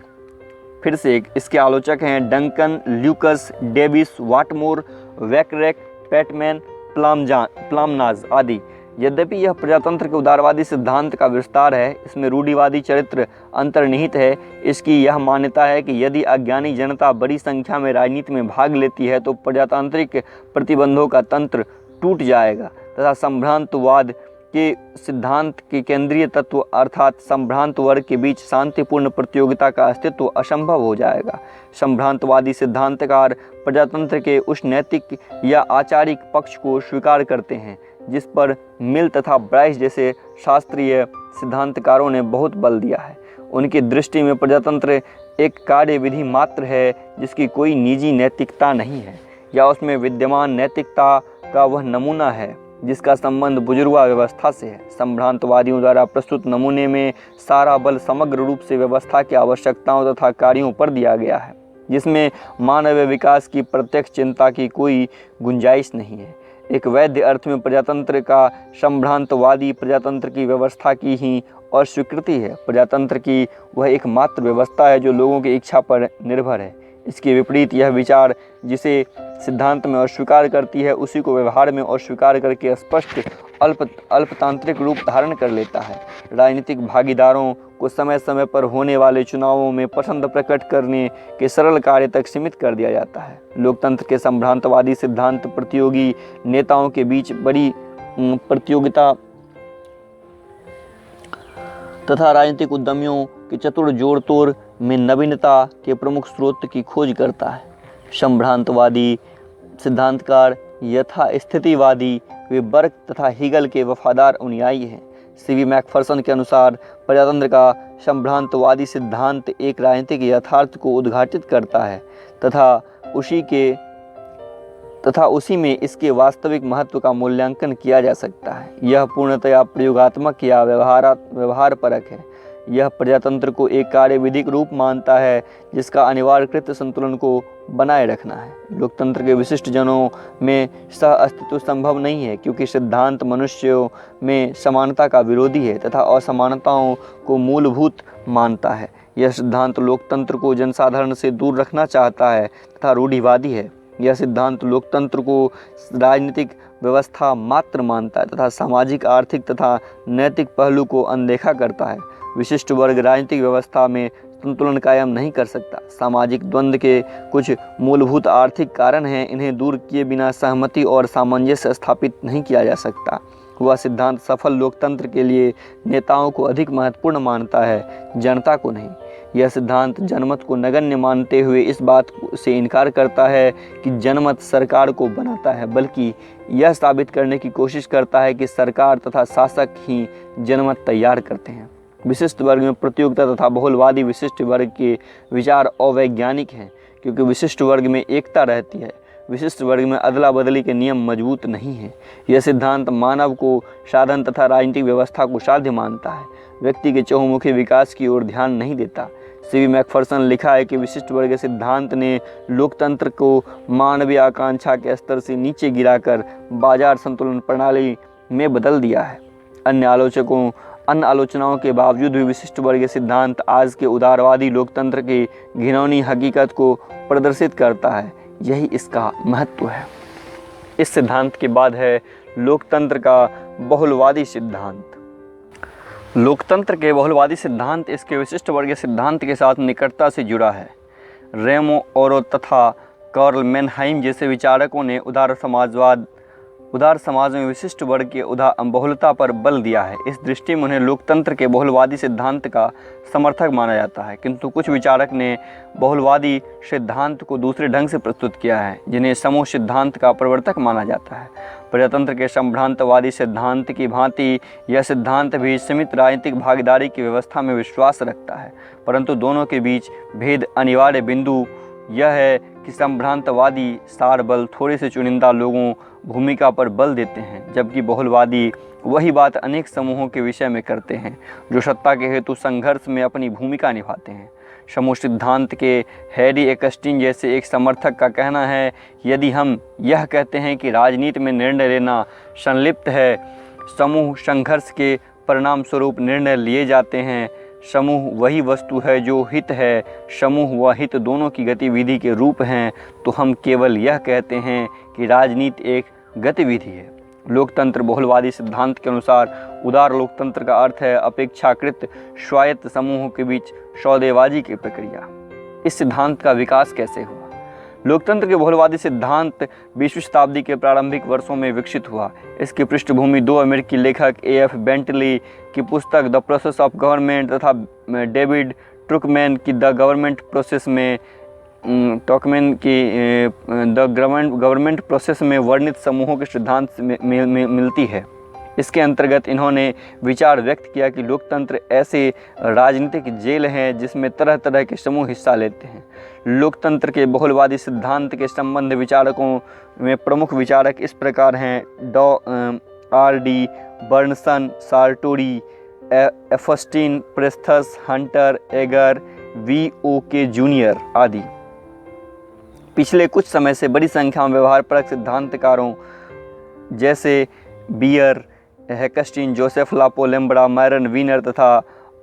फिर से इसके आलोचक हैं डंकन, ल्यूकस, डेविस, वाटमोर, वैकरेक, पैटमैन प्लामनाज आदि। यद्यपि यह प्रजातंत्र के उदारवादी सिद्धांत का विस्तार है, इसमें रूढ़िवादी चरित्र अंतर्निहित है। इसकी यह मान्यता है कि यदि अज्ञानी जनता बड़ी संख्या में राजनीति में भाग लेती है तो प्रजातांत्रिक प्रतिबंधों का तंत्र टूट जाएगा तथा संभ्रांतवाद के सिद्धांत के केंद्रीय तत्व अर्थात संभ्रांत वर्ग के बीच शांतिपूर्ण प्रतियोगिता का अस्तित्व असंभव हो जाएगा। संभ्रांतवादी सिद्धांतकार प्रजातंत्र के उस नैतिक या आचारिक पक्ष को स्वीकार करते हैं जिस पर मिल तथा ब्राइस जैसे शास्त्रीय सिद्धांतकारों ने बहुत बल दिया है। उनकी दृष्टि में प्रजातंत्र एक कार्यविधि मात्र है जिसकी कोई निजी नैतिकता नहीं है या उसमें विद्यमान नैतिकता का वह नमूना है जिसका संबंध बुजुर्गा व्यवस्था से है। संभ्रांतवादियों द्वारा प्रस्तुत नमूने में सारा बल समग्र रूप से व्यवस्था की आवश्यकताओं तथा कार्यों पर दिया गया है जिसमें मानवीय विकास की प्रत्यक्ष चिंता की कोई गुंजाइश नहीं है। एक वैध अर्थ में प्रजातंत्र का संभ्रांतवादी प्रजातंत्र की व्यवस्था की ही अस्वीकृति है। प्रजातंत्र की वह एकमात्र व्यवस्था है जो लोगों की इच्छा पर निर्भर है। इसके विपरीत यह विचार जिसे सिद्धांत में अस्वीकार करती है उसी को व्यवहार में अस्वीकार करके स्पष्ट अल्पतांत्रिक रूप धारण कर लेता है। राजनीतिक भागीदारों को समय समय पर होने वाले चुनावों में पसंद प्रकट करने के सरल कार्य तक सीमित कर दिया जाता है। लोकतंत्र के संभ्रांतवादी सिद्धांत प्रतियोगी नेताओं के बीच बड़ी प्रतियोगिता तथा राजनीतिक उद्यमियों के चतुर जोड़ तोड़ में नवीनता के प्रमुख स्रोत की खोज करता है। संभ्रांतवादी सिद्धांतकार यथा स्थितिवादी वे बर्क तथा हीगल के वफादार अनुयायी हैं। सीवी मैकफर्सन के अनुसार प्रजातंत्र का संभ्रांतवादी सिद्धांत एक राजनीतिक यथार्थ को उद्घाटित करता है तथा उसी में इसके वास्तविक महत्व का मूल्यांकन किया जा सकता है। यह पूर्णतया प्रयोगात्मक या व्यवहार परक है। यह प्रजातंत्र को एक कार्यविधिक रूप मानता है जिसका अनिवार्य कृत्य संतुलन को बनाए रखना है। लोकतंत्र के विशिष्ट जनों में सह अस्तित्व संभव नहीं है क्योंकि सिद्धांत मनुष्यों में समानता का विरोधी है तथा असमानताओं को मूलभूत मानता है। यह सिद्धांत लोकतंत्र को जनसाधारण से दूर रखना चाहता है तथा रूढ़िवादी है। यह सिद्धांत लोकतंत्र को राजनीतिक व्यवस्था मात्र मानता है तथा सामाजिक, आर्थिक तथा नैतिक पहलू को अनदेखा करता है। विशिष्ट वर्ग राजनीतिक व्यवस्था में संतुलन कायम नहीं कर सकता। सामाजिक द्वंद्व के कुछ मूलभूत आर्थिक कारण हैं, इन्हें दूर किए बिना सहमति और सामंजस्य स्थापित नहीं किया जा सकता। वह सिद्धांत सफल लोकतंत्र के लिए नेताओं को अधिक महत्वपूर्ण मानता है, जनता को नहीं। यह सिद्धांत जनमत को नगण्य मानते हुए इस बात से इनकार करता है कि जनमत सरकार को बनाता है, बल्कि यह साबित करने की कोशिश करता है कि सरकार तथा शासक ही जनमत तैयार करते हैं। विशिष्ट वर्ग में प्रतियोगिता तथा बहुलवादी विशिष्ट वर्ग के विचार अवैज्ञानिक हैं क्योंकि विशिष्ट वर्ग में एकता रहती है। विशिष्ट वर्ग में अदला बदली के नियम मजबूत नहीं हैं। यह सिद्धांत मानव को साधन तथा राजनीतिक व्यवस्था को साध्य मानता है, व्यक्ति के चहुमुखी विकास की ओर ध्यान नहीं देता। सीवी मैकफर्सन लिखा है कि विशिष्ट वर्ग के सिद्धांत ने लोकतंत्र को मानवीय आकांक्षा के स्तर से नीचे गिराकर बाजार संतुलन प्रणाली में बदल दिया है। अन्य आलोचनाओं के बावजूद भी विशिष्ट वर्ग के सिद्धांत आज के उदारवादी लोकतंत्र की घिनौनी हकीकत को प्रदर्शित करता है। यही इसका महत्व है। इस सिद्धांत के बाद है लोकतंत्र का बहुलवादी सिद्धांत। लोकतंत्र के बहुलवादी सिद्धांत इसके विशिष्ट वर्ग के सिद्धांत के साथ निकटता से जुड़ा है। रेमो ओरो तथा कार्ल मेनहाइम जैसे विचारकों ने उदार समाज में विशिष्ट वर्ग के बहुलता पर बल दिया है। इस दृष्टि में उन्हें लोकतंत्र के बहुलवादी सिद्धांत का समर्थक माना जाता है, किंतु कुछ विचारक ने बहुलवादी सिद्धांत को दूसरे ढंग से प्रस्तुत किया है, जिन्हें समूह सिद्धांत का प्रवर्तक माना जाता है। प्रजातंत्र के संभ्रांतवादी सिद्धांत की भांति यह सिद्धांत भी सीमित राजनीतिक भागीदारी की व्यवस्था में विश्वास रखता है, परंतु दोनों के बीच भेद अनिवार्य बिंदु यह है कि संभ्रांतवादी सार बल थोड़े से चुनिंदा लोगों भूमिका पर बल देते हैं, जबकि बहुलवादी वही बात अनेक समूहों के विषय में करते हैं जो सत्ता के हेतु संघर्ष में अपनी भूमिका निभाते हैं। समूह सिद्धांत के हैरी एकस्टीन जैसे एक समर्थक का कहना है, यदि हम यह कहते हैं कि राजनीति में निर्णय लेना संलिप्त है, समूह संघर्ष के परिणाम स्वरूप निर्णय लिए जाते हैं, समूह वही वस्तु है जो हित है, समूह व हित दोनों की गतिविधि के रूप हैं, तो हम केवल यह कहते हैं कि राजनीति एक गतिविधि है। लोकतंत्र बहुलवादी सिद्धांत के अनुसार उदार लोकतंत्र का अर्थ है अपेक्षाकृत स्वायत्त समूहों के बीच सौदेबाजी की प्रक्रिया। इस सिद्धांत का विकास कैसे हुआ? लोकतंत्र के बहुलवादी सिद्धांत 20वीं शताब्दी के प्रारंभिक वर्षों में विकसित हुआ। इसकी पृष्ठभूमि दो अमेरिकी लेखक A.F. बेंटली की पुस्तक द प्रोसेस ऑफ गवर्नमेंट तथा डेविड ट्रुकमैन की द गवर्नमेंट प्रोसेस में गवर्नमेंट प्रोसेस में वर्णित समूहों के सिद्धांत में मिलती है। इसके अंतर्गत इन्होंने विचार व्यक्त किया कि लोकतंत्र ऐसे राजनीतिक जेल हैं जिसमें तरह तरह के समूह हिस्सा लेते हैं। लोकतंत्र के बहुलवादी सिद्धांत के संबंध विचारकों में प्रमुख विचारक इस प्रकार हैं: R.D. Bernson, Sartori, Epstein, Presthus, Hunter, Agger, V.O.K. Junior आदि। पिछले कुछ समय से बड़ी संख्या में व्यवहारपरक सिद्धांतकारों जैसे बियर, हैकस्टीन, जोसेफ लापोलेम्बड़ा, मायरन वीनर तथा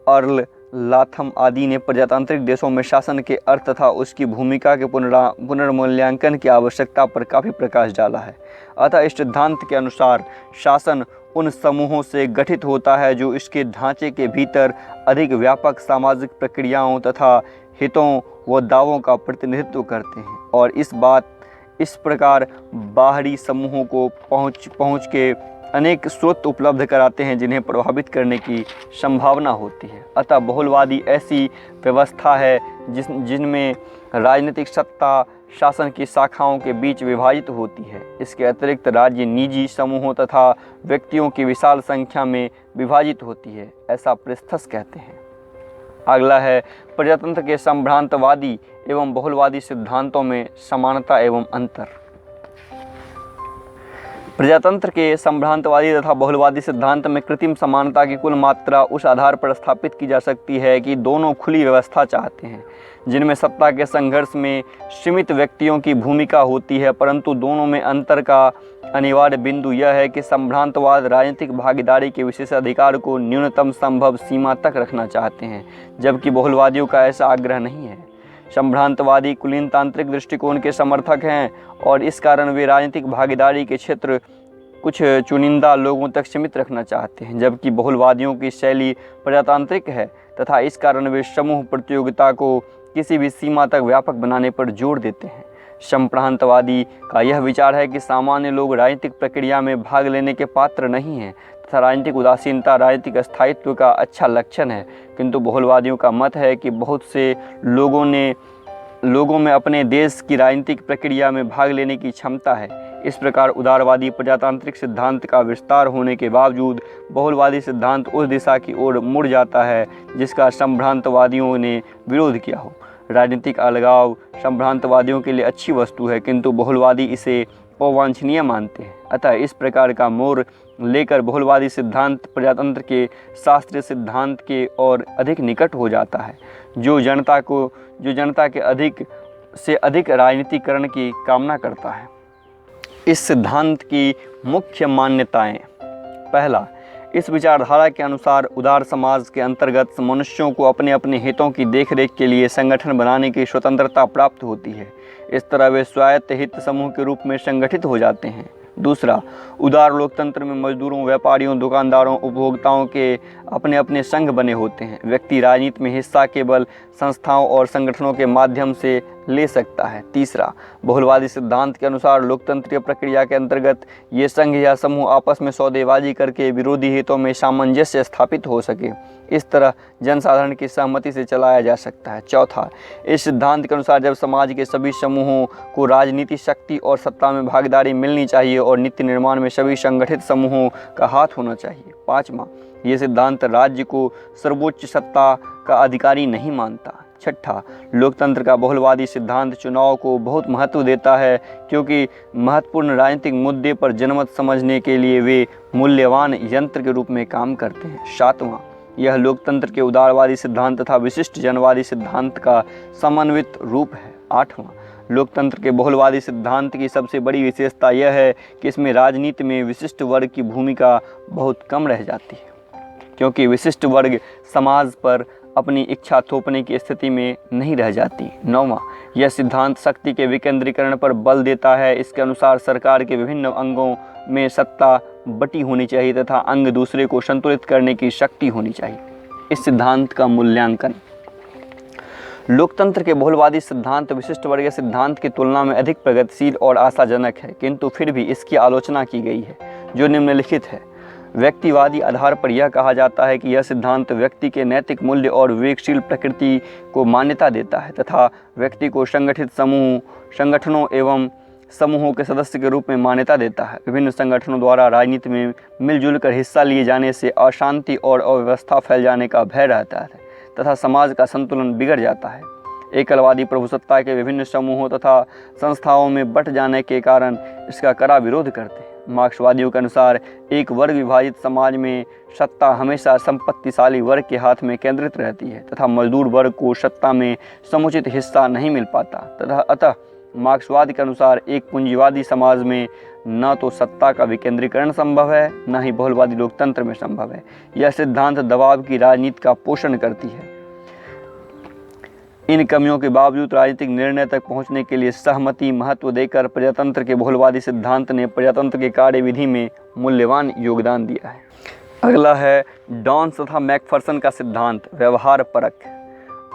अर्ल लाथम आदि ने प्रजातांत्रिक देशों में शासन के अर्थ तथा उसकी भूमिका के पुनर्मूल्यांकन की आवश्यकता पर काफ़ी प्रकाश डाला है। अतः इस सिद्धांत के अनुसार शासन उन समूहों से गठित होता है जो इसके ढांचे के भीतर अधिक व्यापक सामाजिक प्रक्रियाओं तथा हितों व दावों का प्रतिनिधित्व करते हैं, और इस प्रकार बाहरी समूहों को पहुँच के अनेक स्रोत उपलब्ध कराते हैं जिन्हें प्रभावित करने की संभावना होती है। अतः बहुलवादी ऐसी व्यवस्था है जिनमें राजनीतिक सत्ता शासन की शाखाओं के बीच विभाजित होती है। इसके अतिरिक्त राज्य निजी समूहों तथा व्यक्तियों की विशाल संख्या में विभाजित होती है, ऐसा प्रिस्थस कहते हैं। अगला है प्रजातंत्र के संभ्रांतवादी एवं बहुलवादी सिद्धांतों में समानता एवं अंतर। प्रजातंत्र के संभ्रांतवादी तथा बहुलवादी सिद्धांत में कृत्रिम समानता की कुल मात्रा उस आधार पर स्थापित की जा सकती है कि दोनों खुली व्यवस्था चाहते हैं जिनमें सत्ता के संघर्ष में सीमित व्यक्तियों की भूमिका होती है, परंतु दोनों में अंतर का अनिवार्य बिंदु यह है कि संभ्रांतवाद राजनीतिक भागीदारी के विशेषाधिकार को न्यूनतम संभव सीमा तक रखना चाहते हैं, जबकि बहुलवादियों का ऐसा आग्रह नहीं है। संभ्रांतवादी कुलीनतांत्रिक दृष्टिकोण के समर्थक हैं और इस कारण वे राजनीतिक भागीदारी के क्षेत्र कुछ चुनिंदा लोगों तक सीमित रखना चाहते हैं, जबकि बहुलवादियों की शैली प्रजातांत्रिक है तथा इस कारण वे समूह प्रतियोगिता को किसी भी सीमा तक व्यापक बनाने पर जोर देते हैं। संभ्रांतवादी का यह विचार है कि सामान्य लोग राजनीतिक प्रक्रिया में भाग लेने के पात्र नहीं हैं तथा राजनीतिक उदासीनता राजनीतिक स्थायित्व का अच्छा लक्षण है, किंतु बहुलवादियों का मत है कि बहुत से लोगों में अपने देश की राजनीतिक प्रक्रिया में भाग लेने की क्षमता है। इस प्रकार उदारवादी प्रजातांत्रिक सिद्धांत का विस्तार होने के बावजूद बहुलवादी सिद्धांत उस दिशा की ओर मुड़ जाता है जिसका संभ्रांतवादियों ने विरोध किया हो। राजनीतिक अलगाव संभ्रांतवादियों के लिए अच्छी वस्तु है, किंतु बहुलवादी इसे अवांछनीय मानते हैं। अतः इस प्रकार का मोड़ लेकर बहुलवादी सिद्धांत प्रजातंत्र के शास्त्रीय सिद्धांत के और अधिक निकट हो जाता है, जो जनता के अधिक से अधिक राजनीतिकरण की कामना करता है। इस सिद्धांत की मुख्य मान्यताएं। पहला, इस विचारधारा के अनुसार उदार समाज के अंतर्गत मनुष्यों को अपने अपने हितों की देखरेख के लिए संगठन बनाने की स्वतंत्रता प्राप्त होती है। इस तरह वे स्वायत्त हित समूह के रूप में संगठित हो जाते हैं। दूसरा, उदार लोकतंत्र में मजदूरों, व्यापारियों, दुकानदारों, उपभोक्ताओं के अपने अपने संघ बने होते हैं। व्यक्ति राजनीति में हिस्सा केवल संस्थाओं और संगठनों के माध्यम से ले सकता है। तीसरा, बहुलवादी सिद्धांत के अनुसार लोकतंत्रीय प्रक्रिया के अंतर्गत ये संघ या समूह आपस में सौदेबाजी करके विरोधी हितों में सामंजस्य स्थापित हो सके। इस तरह जनसाधारण की सहमति से चलाया जा सकता है। चौथा, इस सिद्धांत के अनुसार जब समाज के सभी समूहों को राजनीति शक्ति और सत्ता में भागीदारी मिलनी चाहिए और नीति निर्माण में सभी संगठित समूहों का हाथ होना चाहिए। पाँचवां, ये सिद्धांत राज्य को सर्वोच्च सत्ता का अधिकारी नहीं मानता। छठा, लोकतंत्र का बहुलवादी सिद्धांत चुनाव को बहुत महत्व देता है क्योंकि महत्वपूर्ण राजनीतिक मुद्दे पर जनमत समझने के लिए वे मूल्यवान यंत्र के रूप में काम करते हैं। सातवां, यह लोकतंत्र के उदारवादी सिद्धांत तथा विशिष्ट जनवादी सिद्धांत का समन्वित रूप है। आठवां, लोकतंत्र के बहुलवादी सिद्धांत की सबसे बड़ी विशेषता यह है कि इसमें राजनीति में विशिष्ट वर्ग की भूमिका बहुत कम रह जाती है, क्योंकि विशिष्ट वर्ग समाज पर अपनी इच्छा थोपने की स्थिति में नहीं रह जाती। नौवां, यह सिद्धांत शक्ति के विकेंद्रीकरण पर बल देता है। इसके अनुसार सरकार के विभिन्न अंगों में सत्ता बटी होनी चाहिए तथा अंग दूसरे को संतुलित करने की शक्ति होनी चाहिए। इस सिद्धांत का मूल्यांकन। लोकतंत्र के बहुलवादी सिद्धांत विशिष्ट वर्गीय सिद्धांत की तुलना में अधिक प्रगतिशील और आशाजनक है, किंतु फिर भी इसकी आलोचना की गई है जो निम्नलिखित है। व्यक्तिवादी आधार पर यह कहा जाता है कि यह सिद्धांत व्यक्ति के नैतिक मूल्य और विवेकशील प्रकृति को मान्यता देता है तथा व्यक्ति को संगठित संगठनों एवं समूहों के सदस्य के रूप में मान्यता देता है। विभिन्न संगठनों द्वारा राजनीति में मिलजुल कर हिस्सा लिए जाने से अशांति और अव्यवस्था फैल जाने का भय रहता है तथा समाज का संतुलन बिगड़ जाता है। एकलवादी प्रभुसत्ता के विभिन्न समूहों तथा संस्थाओं में बंट जाने के कारण इसका कड़ा विरोध करते हैं। मार्क्सवादियों के अनुसार एक वर्ग विभाजित समाज में सत्ता हमेशा संपत्तिशाली वर्ग के हाथ में केंद्रित रहती है तथा मजदूर वर्ग को सत्ता में समुचित हिस्सा नहीं मिल पाता तथा अतः मार्क्सवाद के अनुसार एक पूंजीवादी समाज में न तो सत्ता का विकेंद्रीकरण संभव है, न ही बहुलवादी लोकतंत्र में संभव है। यह सिद्धांत दबाव की राजनीति का पोषण करती है। इन कमियों के बावजूद राजनीतिक निर्णय तक पहुंचने के लिए सहमति महत्व देकर प्रजातंत्र के बहुलवादी सिद्धांत ने प्रजातंत्र के कार्यविधि में मूल्यवान योगदान दिया है। अगला है डॉन्स तथा मैकफर्सन का सिद्धांत, व्यवहार परक।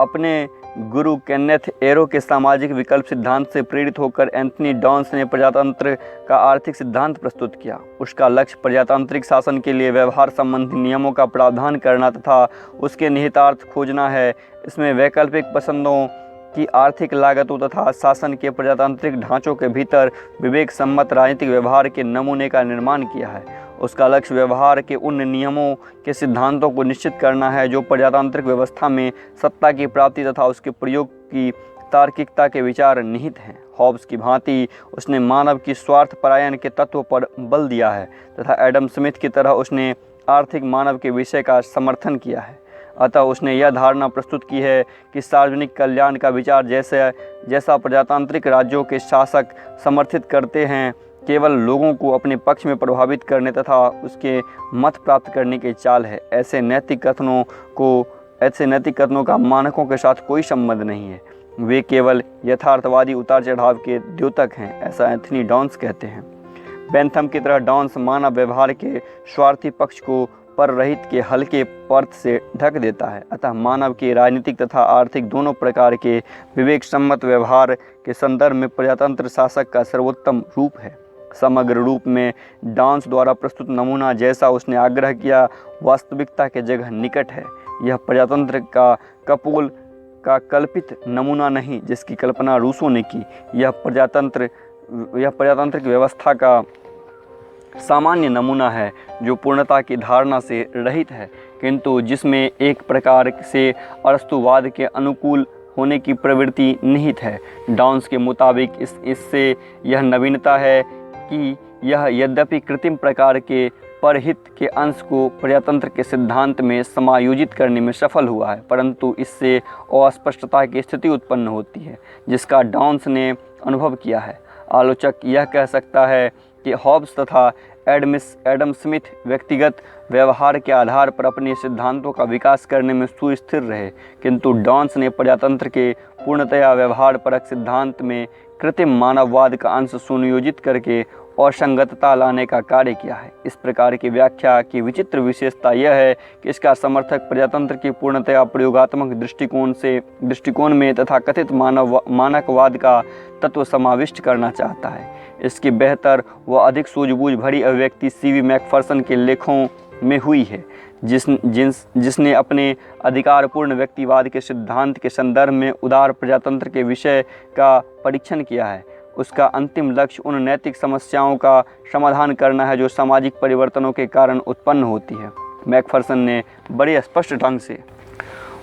अपने गुरु केनेथ एरो के सामाजिक विकल्प सिद्धांत से प्रेरित होकर एंथनी डॉन्स ने प्रजातंत्र का आर्थिक सिद्धांत प्रस्तुत किया। उसका लक्ष्य प्रजातांत्रिक शासन के लिए व्यवहार संबंधी नियमों का प्रावधान करना तथा उसके निहितार्थ खोजना है। इसमें वैकल्पिक पसंदों की आर्थिक लागतों तथा शासन के प्रजातांत्रिक ढांचों के भीतर विवेक सम्मत राजनीतिक व्यवहार के नमूने का निर्माण किया है। उसका लक्ष्य व्यवहार के उन नियमों के सिद्धांतों को निश्चित करना है जो प्रजातांत्रिक व्यवस्था में सत्ता की प्राप्ति तथा उसके प्रयोग की तार्किकता के विचार निहित हैं। हॉब्स की भांति उसने मानव की स्वार्थ परायण के तत्व पर बल दिया है तथा एडम स्मिथ की तरह उसने आर्थिक मानव के विषय का समर्थन किया है। अतः उसने यह धारणा प्रस्तुत की है कि सार्वजनिक कल्याण का विचार जैसा प्रजातांत्रिक राज्यों के शासक समर्थित करते हैं, केवल लोगों को अपने पक्ष में प्रभावित करने तथा उसके मत प्राप्त करने की चाल है। ऐसे नैतिक कथनों का मानकों के साथ कोई संबंध नहीं है, वे केवल यथार्थवादी उतार चढ़ाव के द्योतक हैं, ऐसा एंथनी डॉन्स कहते हैं। बेंथम की तरह डॉन्स मानव व्यवहार के स्वार्थी पक्ष को पररहित के हल्के पर्थ से ढक देता है। अतः मानव के राजनीतिक तथा आर्थिक दोनों प्रकार के विवेक सम्मत व्यवहार के संदर्भ में प्रजातंत्र शासक का सर्वोत्तम रूप है। समग्र रूप में डॉन्स द्वारा प्रस्तुत नमूना, जैसा उसने आग्रह किया, वास्तविकता के जगह निकट है। यह प्रजातंत्र का कपोल का कल्पित नमूना नहीं जिसकी कल्पना रूसों ने की। यह प्रजातंत्र की व्यवस्था का सामान्य नमूना है जो पूर्णता की धारणा से रहित है, किंतु जिसमें एक प्रकार से अरस्तुवाद के अनुकूल होने की प्रवृत्ति निहित है। डॉन्स के मुताबिक इससे यह नवीनता है कि यह यद्यपि कृत्रिम प्रकार के परहित के अंश को प्रजातंत्र के सिद्धांत में समायोजित करने में सफल हुआ है, परंतु इससे अस्पष्टता की स्थिति उत्पन्न होती है जिसका डॉन्स ने अनुभव किया है। आलोचक यह कह सकता है कि हॉब्स तथा एडम स्मिथ व्यक्तिगत व्यवहार के आधार पर अपने सिद्धांतों का विकास करने में सुस्थिर रहे, किंतु डॉन्स ने प्रजातंत्र के पूर्णतया व्यवहार परक सिद्धांत में कृत्रिम मानववाद का अंश सुनियोजित करके और संगतता लाने का कार्य किया है। इस प्रकार की व्याख्या की विचित्र विशेषता यह है कि इसका समर्थक प्रजातंत्र की पूर्णतया प्रयोगात्मक दृष्टिकोण में तथा कथित मानकवाद का तत्व समाविष्ट करना चाहता है। इसकी बेहतर व अधिक सूझबूझ भरी अभिव्यक्ति सीवी मैकफर्सन के लेखों में हुई है, जिसने अपने अधिकारपूर्ण व्यक्तिवाद के सिद्धांत के संदर्भ में उदार प्रजातंत्र के विषय का परीक्षण किया है। उसका अंतिम लक्ष्य उन नैतिक समस्याओं का समाधान करना है जो सामाजिक परिवर्तनों के कारण उत्पन्न होती है। मैकफर्सन ने बड़े स्पष्ट ढंग से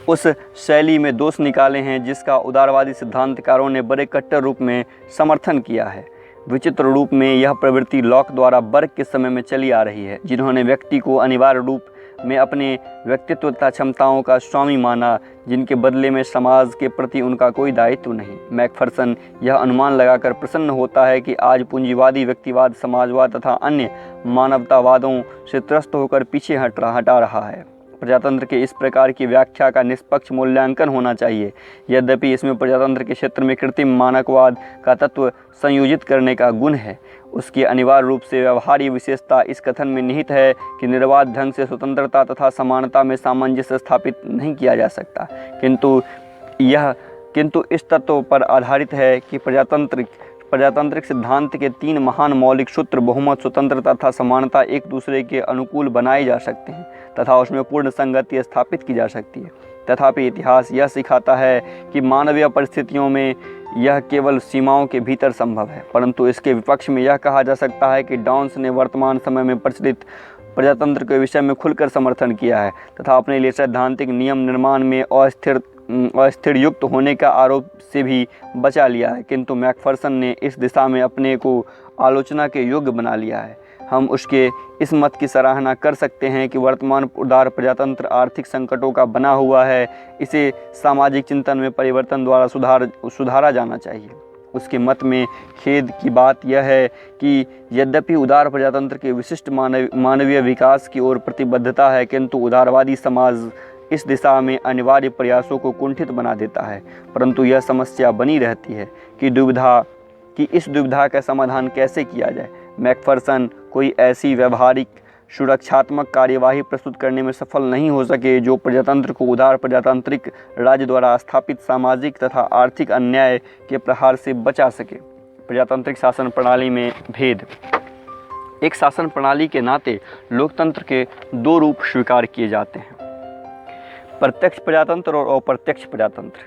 उस शैली में दोष निकाले हैं जिसका उदारवादी सिद्धांतकारों ने बड़े कट्टर रूप में समर्थन किया है। विचित्र रूप में यह प्रवृत्ति लॉक द्वारा बर्ग के समय में चली आ रही है, जिन्होंने व्यक्ति को अनिवार्य रूप में अपने व्यक्तित्व तथा क्षमताओं का स्वामी माना, जिनके बदले में समाज के प्रति उनका कोई दायित्व नहीं। मैकफर्सन यह अनुमान लगाकर प्रसन्न होता है कि आज पूंजीवादी व्यक्तिवाद समाजवाद तथा अन्य मानवतावादों से त्रस्त होकर पीछे हटा रहा है। प्रजातंत्र के इस प्रकार की व्याख्या का निष्पक्ष मूल्यांकन होना चाहिए, यद्यपि इसमें प्रजातंत्र के क्षेत्र में कृत्रिम मानकवाद का तत्व संयोजित करने का गुण है। उसकी अनिवार्य रूप से व्यवहार्य विशेषता इस कथन में निहित है कि निर्बाध ढंग से स्वतंत्रता तथा समानता में सामंजस्य स्थापित नहीं किया जा सकता, किंतु इस तत्व पर आधारित है कि प्रजातांत्रिक सिद्धांत के तीन महान मौलिक सूत्र बहुमत, स्वतंत्रता तथा समानता एक दूसरे के अनुकूल बनाए जा सकते हैं तथा उसमें पूर्ण संगति स्थापित की जा सकती है। तथापि इतिहास यह सिखाता है कि मानवीय परिस्थितियों में यह केवल सीमाओं के भीतर संभव है, परंतु इसके विपक्ष में यह कहा जा सकता है कि डॉन्स ने वर्तमान समय में प्रचलित प्रजातंत्र के विषय में खुलकर समर्थन किया है तथा अपने लिए सैद्धांतिक नियम निर्माण में अस्थिर युक्त होने का आरोप से भी बचा लिया है, किंतु मैकफर्सन ने इस दिशा में अपने को आलोचना के योग्य बना लिया है। हम उसके इस मत की सराहना कर सकते हैं कि वर्तमान उदार प्रजातंत्र आर्थिक संकटों का बना हुआ है, इसे सामाजिक चिंतन में परिवर्तन द्वारा सुधारा जाना चाहिए। उसके मत में खेद की बात यह है कि यद्यपि उदार प्रजातंत्र के विशिष्ट मानवीय विकास की ओर प्रतिबद्धता है, किंतु उदारवादी समाज इस दिशा में अनिवार्य प्रयासों को कुंठित बना देता है। परंतु यह समस्या बनी रहती है कि इस दुविधा का समाधान कैसे किया जाए। मैकफर्सन कोई ऐसी व्यवहारिक सुरक्षात्मक कार्यवाही प्रस्तुत करने में सफल नहीं हो सके जो प्रजातंत्र को उदार प्रजातांत्रिक राज्य द्वारा स्थापित सामाजिक तथा आर्थिक अन्याय के प्रहार से बचा सके। प्रजातांत्रिक शासन प्रणाली में भेद। एक शासन प्रणाली के नाते लोकतंत्र के दो रूप स्वीकार किए जाते हैं, प्रत्यक्ष प्रजातंत्र और अप्रत्यक्ष प्रजातंत्र।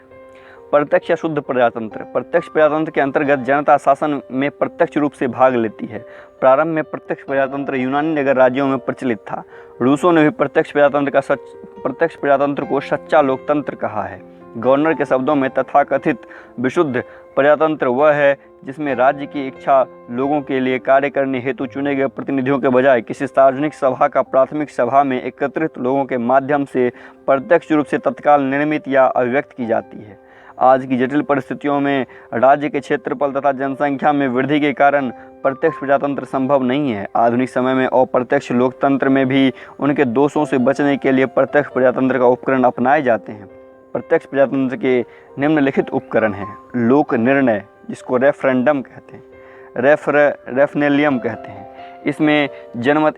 प्रत्यक्ष या शुद्ध प्रजातंत्र। प्रत्यक्ष प्रजातंत्र के अंतर्गत जनता शासन में प्रत्यक्ष रूप से भाग लेती है। प्रारंभ में प्रत्यक्ष प्रजातंत्र यूनानी नगर राज्यों में प्रचलित था। रूसों ने भी प्रत्यक्ष प्रजातंत्र को सच्चा लोकतंत्र कहा है। गवर्नर के शब्दों में तथाकथित विशुद्ध प्रजातंत्र वह है जिसमें राज्य की इच्छा लोगों के लिए कार्य करने हेतु चुने गए प्रतिनिधियों के बजाय किसी सार्वजनिक सभा का प्राथमिक सभा में एकत्रित लोगों के माध्यम से प्रत्यक्ष रूप से तत्काल निर्मित या अभिव्यक्त की जाती है। आज की जटिल परिस्थितियों में राज्य के क्षेत्रफल तथा जनसंख्या में वृद्धि के कारण प्रत्यक्ष प्रजातंत्र संभव नहीं है। आधुनिक समय में अप्रत्यक्ष लोकतंत्र में भी उनके दोषों से बचने के लिए प्रत्यक्ष प्रजातंत्र का उपकरण अपनाए जाते हैं। प्रत्यक्ष प्रजातंत्र के निम्नलिखित उपकरण हैं। लोक निर्णय, जिसको रेफरेंडम कहते हैं, रेफरेलियम कहते हैं।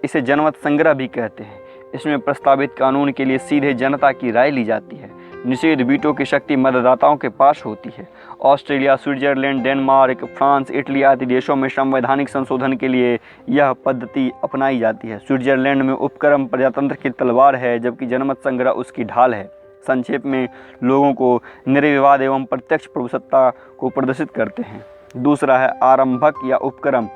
इसे जनमत संग्रह भी कहते हैं। इसमें प्रस्तावित कानून के लिए सीधे जनता की राय ली जाती है। निषेध वीटो की शक्ति मतदाताओं के पास होती है। Australia, Switzerland, Denmark, France, Italy आदि देशों में संवैधानिक संशोधन के लिए यह पद्धति अपनाई जाती है। स्विट्जरलैंड में उपक्रम प्रजातंत्र की तलवार है, जबकि जनमत संग्रह उसकी ढाल है। संक्षेप में लोगों को निर्विवाद एवं प्रत्यक्ष प्रभुसत्ता को प्रदर्शित करते हैं। दूसरा है आरंभक या उपक्रम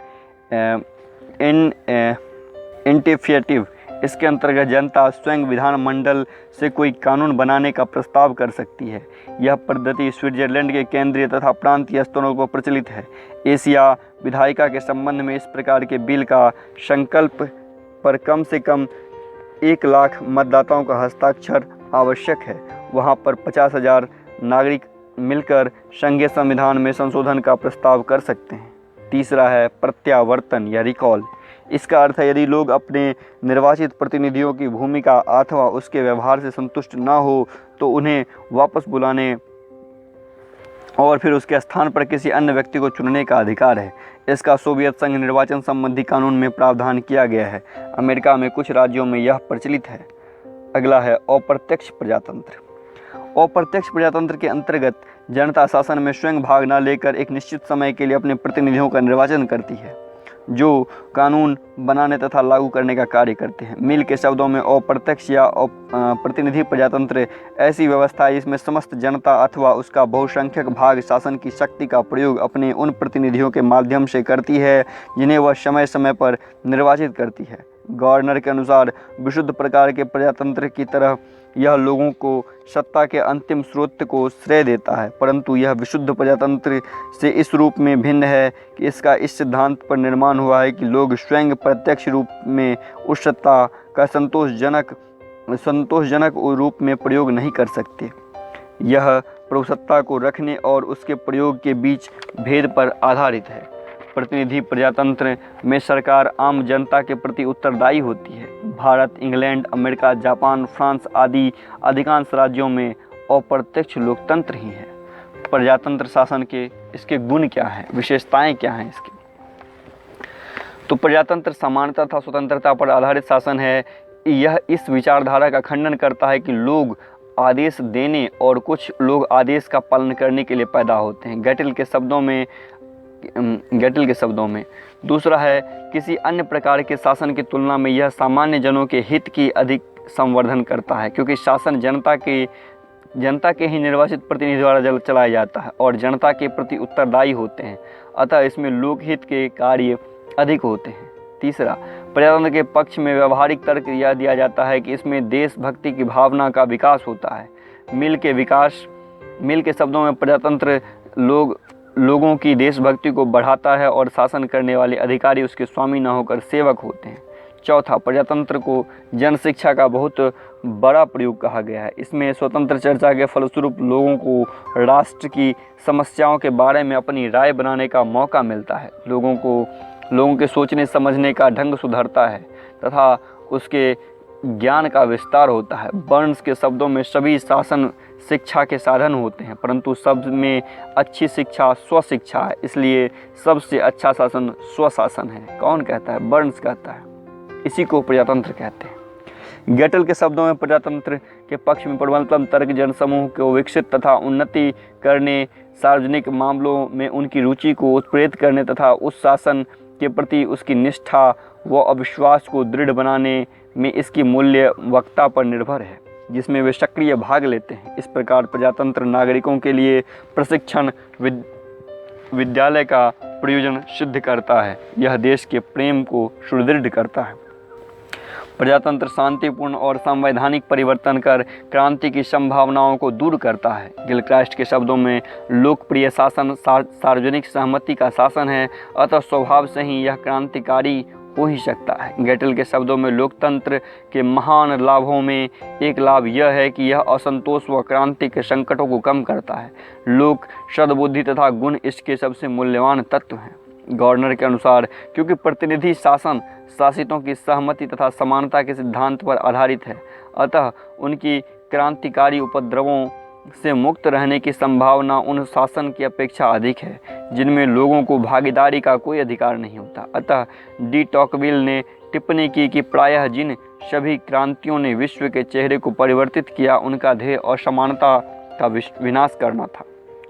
इंटिफिएटिव। इसके अंतर्गत जनता स्वयं विधानमंडल से कोई कानून बनाने का प्रस्ताव कर सकती है। यह पद्धति स्विट्जरलैंड के केंद्रीय तथा प्रांतीय स्तरों पर प्रचलित है। एशिया विधायिका के संबंध में इस प्रकार के बिल का संकल्प पर कम से कम 1 लाख मतदाताओं का हस्ताक्षर आवश्यक है। वहाँ पर 50,000 नागरिक मिलकर संघीय संविधान में संशोधन का प्रस्ताव कर सकते हैं। तीसरा है प्रत्यावर्तन या रिकॉल। इसका अर्थ है यदि लोग अपने निर्वाचित प्रतिनिधियों की भूमिका अथवा उसके व्यवहार से संतुष्ट न हो तो उन्हें वापस बुलाने और फिर उसके स्थान पर किसी अन्य व्यक्ति को चुनने का अधिकार है। इसका सोवियत संघ निर्वाचन संबंधी कानून में प्रावधान किया गया है। अमेरिका में कुछ राज्यों में यह प्रचलित है। अगला है अप्रत्यक्ष प्रजातंत्र। अप्रत्यक्ष प्रजातंत्र के अंतर्गत जनता शासन में स्वयं भाग न लेकर एक निश्चित समय के लिए अपने प्रतिनिधियों का निर्वाचन करती है, जो कानून बनाने तथा लागू करने का कार्य करते हैं। मिल के शब्दों में अप्रत्यक्ष या प्रतिनिधि प्रजातंत्र ऐसी व्यवस्था है जिसमें समस्त जनता अथवा उसका बहुसंख्यक भाग शासन की शक्ति का प्रयोग अपने उन प्रतिनिधियों के माध्यम से करती है जिन्हें वह समय समय पर निर्वाचित करती है। गवर्नर के अनुसार विशुद्ध प्रकार के प्रजातंत्र की तरह यह लोगों को सत्ता के अंतिम स्रोत को श्रेय देता है, परंतु यह विशुद्ध प्रजातंत्र से इस रूप में भिन्न है कि इसका इस सिद्धांत पर निर्माण हुआ है कि लोग स्वयं प्रत्यक्ष रूप में उस सत्ता का संतोषजनक रूप में प्रयोग नहीं कर सकते। यह प्रभुसत्ता को रखने और उसके प्रयोग के बीच भेद पर आधारित है। प्रतिनिधि प्रजातंत्र में सरकार आम जनता के प्रति उत्तरदायी होती है। Bharat, England, America, Japan, France आदि अधिकांश राज्यों में अप्रत्यक्ष लोकतंत्र ही है। प्रजातंत्र शासन के इसके गुण क्या हैं, विशेषताएं क्या हैं इसकी? तो प्रजातंत्र समानता तथा स्वतंत्रता पर आधारित शासन है। यह इस विचारधारा का खंडन करता है कि लोग आदेश देने और कुछ लोग आदेश का पालन करने के लिए पैदा होते हैं। गैटिल के शब्दों में। दूसरा है किसी अन्य प्रकार के शासन की तुलना में यह सामान्य जनों के हित की अधिक संवर्धन करता है, क्योंकि शासन जनता के ही निर्वाचित प्रतिनिधि द्वारा चलाया जाता है और जनता के प्रति उत्तरदायी होते हैं, अतः इसमें लोकहित के कार्य अधिक होते हैं। तीसरा, प्रजातंत्र के पक्ष में व्यवहारिक तर्क यह दिया जाता है कि इसमें देशभक्ति की भावना का विकास होता है। मिल के शब्दों में प्रजातंत्र लोगों की देशभक्ति को बढ़ाता है और शासन करने वाले अधिकारी उसके स्वामी न होकर सेवक होते हैं। चौथा, प्रजातंत्र को जन शिक्षा का बहुत बड़ा प्रयोग कहा गया है। इसमें स्वतंत्र चर्चा के फलस्वरूप लोगों को राष्ट्र की समस्याओं के बारे में अपनी राय बनाने का मौका मिलता है। लोगों के सोचने समझने का ढंग सुधरता है तथा उसके ज्ञान का विस्तार होता है। बर्न्स के शब्दों में सभी शासन शिक्षा के साधन होते हैं, परंतु सब में अच्छी शिक्षा स्वशिक्षा है, इसलिए सबसे अच्छा शासन स्वशासन है। कौन कहता है? बर्न्स कहता है। इसी को प्रजातंत्र कहते हैं। गेटल के शब्दों में प्रजातंत्र के पक्ष में प्रबलतम तर्क जनसमूह को विकसित तथा उन्नति करने, सार्वजनिक मामलों में उनकी रुचि को उत्प्रेरित करने तथा उस शासन के प्रति उसकी निष्ठा व अविश्वास को दृढ़ बनाने में इसकी मूल्यवत्ता पर निर्भर है, जिसमें वे सक्रिय भाग लेते हैं। इस प्रकार प्रजातंत्र नागरिकों के लिए प्रशिक्षण विद्यालय का प्रयोजन सिद्ध करता है। यह देश के प्रेम को सुदृढ़ करता है। प्रजातंत्र शांतिपूर्ण और संवैधानिक परिवर्तन कर क्रांति की संभावनाओं को दूर करता है। गिलक्राइस्ट के शब्दों में लोकप्रिय शासन सार्वजनिक सहमति का शासन है, अतः स्वभाव से ही यह क्रांतिकारी हो ही सकता है। गेटल के शब्दों में लोकतंत्र के महान लाभों में एक लाभ यह है कि यह असंतोष व क्रांति के संकटों को कम करता है। लोक सद्बुद्धि तथा गुण इसके सबसे मूल्यवान तत्व हैं। गवर्नर के अनुसार क्योंकि प्रतिनिधि शासन शासितों की सहमति तथा समानता के सिद्धांत पर आधारित है, अतः उनकी क्रांतिकारी उपद्रवों से मुक्त रहने की संभावना उन शासन की अपेक्षा अधिक है जिनमें लोगों को भागीदारी का कोई अधिकार नहीं होता। अतः डी टॉकविल ने टिप्पणी की कि प्रायः जिन सभी क्रांतियों ने विश्व के चेहरे को परिवर्तित किया, उनका ध्येय असमानता का विनाश करना था।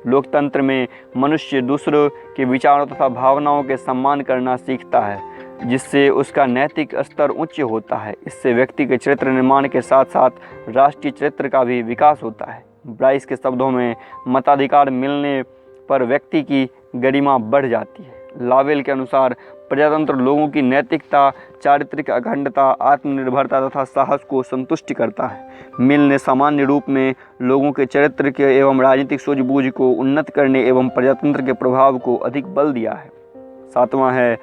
लोकतंत्र में मनुष्य दूसरों के विचारों तथा भावनाओं के सम्मान करना सीखता है, जिससे उसका नैतिक स्तर उच्च होता है। इससे व्यक्ति के चरित्र निर्माण के साथ साथ राष्ट्रीय चरित्र का भी विकास होता है। ब्राइस के शब्दों में मताधिकार मिलने पर व्यक्ति की गरिमा बढ़ जाती है। लावेल के अनुसार प्रजातंत्र लोगों की नैतिकता, चारित्रिक अखंडता, आत्मनिर्भरता तथा साहस को संतुष्ट करता है। मिल ने सामान्य रूप में लोगों के चरित्र के एवं राजनीतिक सूझबूझ को उन्नत करने एवं प्रजातंत्र के प्रभाव को अधिक बल दिया है। सातवां है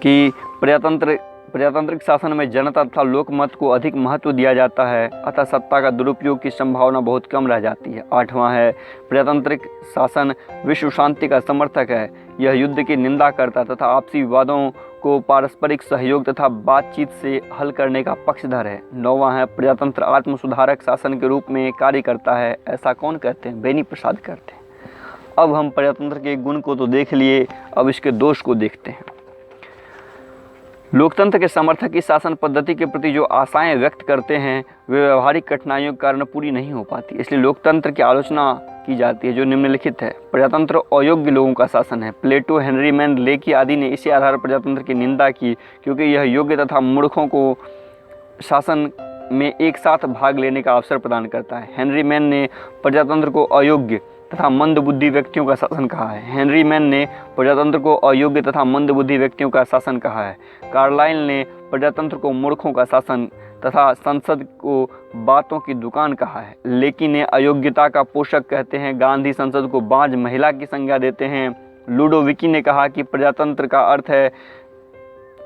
कि प्रजातांत्रिक शासन में जनता तथा लोकमत को अधिक महत्व दिया जाता है, अतः सत्ता का दुरुपयोग की संभावना बहुत कम रह जाती है। आठवां है प्रजातांत्रिक शासन विश्व शांति का समर्थक है। यह युद्ध की निंदा करता तथा आपसी विवादों को पारस्परिक सहयोग तथा बातचीत से हल करने का पक्षधर है। नौवां है प्रजातंत्र आत्म सुधारक शासन के रूप में कार्य करता है। ऐसा कौन कहते हैं? बेनी प्रसाद कहते हैं। अब हम प्रजातंत्र के गुण को तो देख लिए, अब इसके दोष को देखते हैं। लोकतंत्र के समर्थक इस शासन पद्धति के प्रति जो आशाएं व्यक्त करते हैं वे व्यवहारिक कठिनाइयों के कारण पूरी नहीं हो पाती, इसलिए लोकतंत्र की आलोचना की जाती है, जो निम्नलिखित है। प्रजातंत्र अयोग्य लोगों का शासन है। प्लेटो, हेनरी मैन, लेकी आदि ने इसी आधार पर प्रजातंत्र की निंदा की, क्योंकि यह योग्य तथा मूर्खों को शासन में एक साथ भाग लेने का अवसर प्रदान करता है। हेनरी मैन ने प्रजातंत्र को अयोग्य तथा मंदबुद्धि व्यक्तियों का शासन कहा है। हेनरी मैन ने प्रजातंत्र को अयोग्य तथा मंदबुद्धि व्यक्तियों का शासन कहा है। कार्लाइल ने प्रजातंत्र को मूर्खों का शासन तथा संसद को बातों की दुकान कहा है। लेकिन ने अयोग्यता का पोषक कहते हैं। गांधी संसद को बांझ महिला की संज्ञा देते हैं। लुडोविकी ने कहा कि प्रजातंत्र का अर्थ है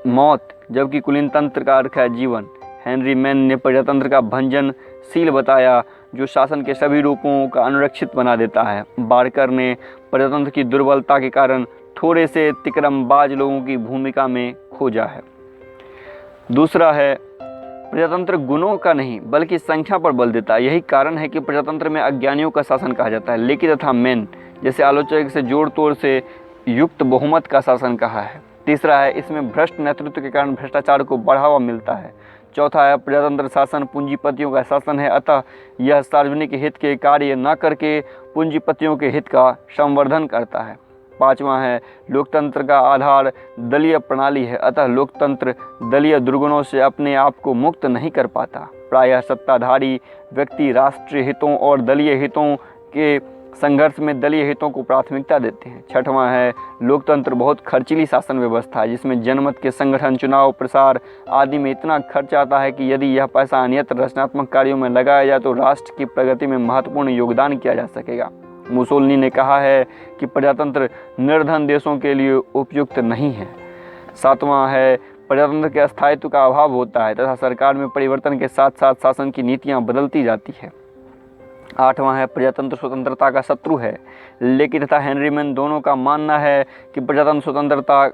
मौत, जबकि कुलीनतंत्र का अर्थ है जीवन। हेनरी मैन ने प्रजातंत्र का भंजनशील बताया, जो शासन के सभी रूपों का अनुरक्षित बना देता है। बार्कर ने प्रजातंत्र की दुर्बलता के कारण थोड़े से तिकरमबाज लोगों की भूमिका में खोजा है। दूसरा है प्रजातंत्र गुणों का नहीं बल्कि संख्या पर बल देता है। यही कारण है कि प्रजातंत्र में अज्ञानियों का शासन कहा जाता है। लेकिन तथा मैन जैसे आलोचक से जोड़ तोड़ से युक्त बहुमत का शासन कहा है। तीसरा है इसमें भ्रष्ट नेतृत्व के कारण भ्रष्टाचार को बढ़ावा मिलता है। चौथा है प्रजातंत्र शासन पूंजीपतियों का शासन है, अतः यह सार्वजनिक हित के कार्य न करके पूंजीपतियों के हित का संवर्धन करता है। पांचवा है लोकतंत्र का आधार दलीय प्रणाली है, अतः लोकतंत्र दलीय दुर्गुणों से अपने आप को मुक्त नहीं कर पाता। प्रायः सत्ताधारी व्यक्ति राष्ट्रीय हितों और दलीय हितों के संघर्ष में दलीय हितों को प्राथमिकता देते हैं। छठवां है लोकतंत्र बहुत खर्चीली शासन व्यवस्था है, जिसमें जनमत के संगठन, चुनाव, प्रसार आदि में इतना खर्च आता है कि यदि यह पैसा अन्यत्र रचनात्मक कार्यों में लगाया जाए तो राष्ट्र की प्रगति में महत्वपूर्ण योगदान किया जा सकेगा। मुसोलिनी ने कहा है कि प्रजातंत्र निर्धन देशों के लिए उपयुक्त नहीं है। सातवां है प्रजातंत्र के स्थायित्व का अभाव होता है तथा सरकार में परिवर्तन के साथ साथ शासन की नीतियां बदलती जाती है। 8वां है प्रजातंत्र स्वतंत्रता का शत्रु है। लेकी तथा हेनरी मैन दोनों का मानना है कि प्रजातंत्र स्वतंत्रता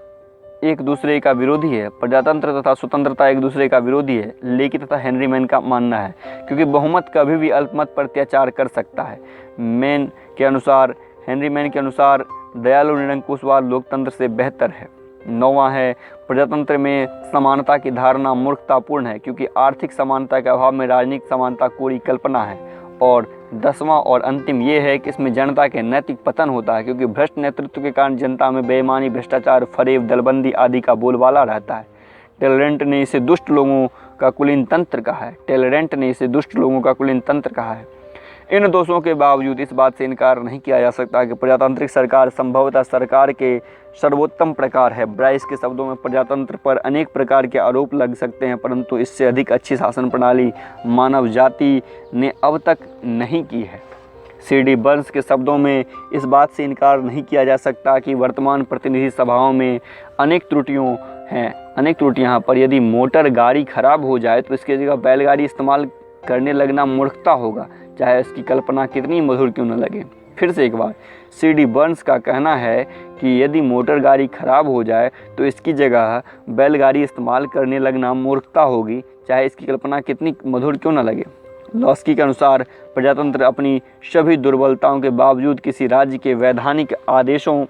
एक दूसरे का विरोधी है। प्रजातंत्र तथा स्वतंत्रता एक दूसरे का विरोधी है, लेकी तथा हेनरी मैन का मानना है, क्योंकि बहुमत कभी भी अल्पमत पर अत्याचार कर सकता है। हेनरी मैन के अनुसार दयालु निरंकुशवाद लोकतंत्र से बेहतर है। 9वां है प्रजातंत्र में समानता की धारणा मूर्खतापूर्ण है, क्योंकि आर्थिक समानता के अभाव में राजनीतिक समानता कोरी कल्पना है। और 10वां और अंतिम ये है कि इसमें जनता के नैतिक पतन होता है, क्योंकि भ्रष्ट नेतृत्व के कारण जनता में बेईमानी, भ्रष्टाचार, फरेब, दलबंदी आदि का बोलबाला रहता है। टेलरेंट ने इसे दुष्ट लोगों का कुलीन तंत्र कहा है। इन दोषों के बावजूद इस बात से इनकार नहीं किया जा सकता कि प्रजातांत्रिक सरकार संभवतः सरकार के सर्वोत्तम प्रकार है। ब्राइस के शब्दों में प्रजातंत्र पर अनेक प्रकार के आरोप लग सकते हैं, परंतु इससे अधिक अच्छी शासन प्रणाली मानव जाति ने अब तक नहीं की है। C.D. बर्न्स के शब्दों में इस बात से इनकार नहीं किया जा सकता कि वर्तमान प्रतिनिधि सभाओं में अनेक त्रुटियां हैं, पर यदि मोटर गाड़ी खराब हो जाए तो इसकी जगह बैलगाड़ी इस्तेमाल करने लगना मूर्खता होगा, चाहे इसकी कल्पना कितनी मधुर क्यों न लगे। फिर से एक बार, C.D. बर्न्स का कहना है कि यदि मोटर गाड़ी खराब हो जाए तो इसकी जगह बैलगाड़ी इस्तेमाल करने लगना मूर्खता होगी, चाहे इसकी कल्पना कितनी मधुर क्यों न लगे। लॉस्की के अनुसार प्रजातंत्र अपनी सभी दुर्बलताओं के बावजूद किसी राज्य के वैधानिक आदेशों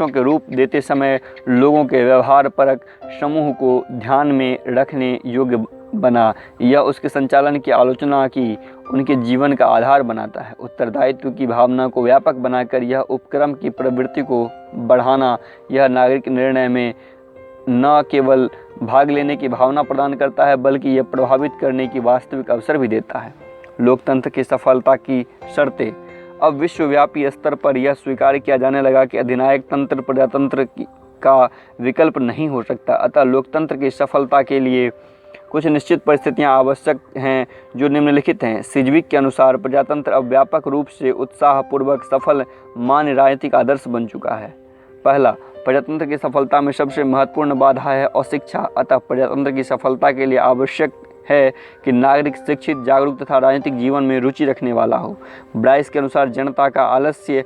के रूप देते समय लोगों के व्यवहार परक समूह को ध्यान में रखने योग्य बना। यह उसके संचालन की आलोचना की उनके जीवन का आधार बनाता है। उत्तरदायित्व की भावना को व्यापक बनाकर यह उपक्रम की प्रवृत्ति को बढ़ाना, यह नागरिक निर्णय में न केवल भाग लेने की भावना प्रदान करता है, बल्कि यह प्रभावित करने की वास्तविक अवसर भी देता है। लोकतंत्र की सफलता की शर्तें। अब विश्वव्यापी स्तर पर यह स्वीकार किया जाने लगा कि अधिनायक तंत्र प्रजातंत्र का विकल्प नहीं हो सकता। अतः लोकतंत्र की सफलता के लिए कुछ निश्चित परिस्थितियां आवश्यक हैं, जो निम्नलिखित हैं। सिजविक के अनुसार प्रजातंत्र अब व्यापक रूप से उत्साहपूर्वक सफल मान्य राजनीतिक आदर्श बन चुका है। पहला, प्रजातंत्र की सफलता में सबसे महत्वपूर्ण बाधा है अशिक्षा। अतः प्रजातंत्र की सफलता के लिए आवश्यक है कि नागरिक शिक्षित, जागरूक तथा राजनीतिक जीवन में रुचि रखने वाला हो। ब्राइस के अनुसार जनता का आलस्य,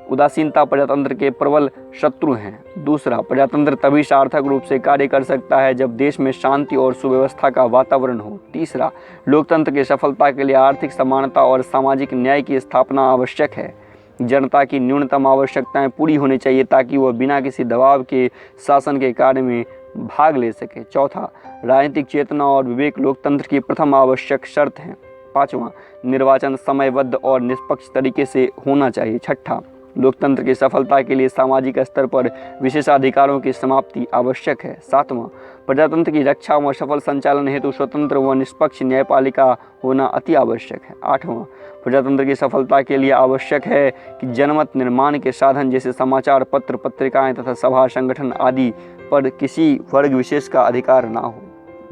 उदासीनता प्रजातंत्र के प्रबल शत्रु हैं। दूसरा, प्रजातंत्र तभी सार्थक रूप से कार्य कर सकता है जब देश में शांति और सुव्यवस्था का वातावरण हो। तीसरा, लोकतंत्र की सफलता के लिए आर्थिक समानता और सामाजिक न्याय की स्थापना आवश्यक है। जनता की न्यूनतम आवश्यकताएं पूरी होनी चाहिए ताकि वह बिना किसी दबाव के शासन के कार्य में भाग ले सके। चौथा, राजनीतिक चेतना और विवेक लोकतंत्र की प्रथम आवश्यक शर्त है। पाँचवां, निर्वाचन समयबद्ध और निष्पक्ष तरीके से होना चाहिए। छठा, लोकतंत्र की सफलता के लिए सामाजिक स्तर पर विशेषाधिकारों की समाप्ति आवश्यक है। सातवां, प्रजातंत्र की रक्षा व सफल संचालन हेतु स्वतंत्र व निष्पक्ष न्यायपालिका होना अति आवश्यक है। आठवां, प्रजातंत्र की सफलता के लिए आवश्यक है कि जनमत निर्माण के साधन जैसे समाचार पत्र, पत्रिकाएं तथा सभा संगठन आदि पर किसी वर्ग विशेष का अधिकार न हो।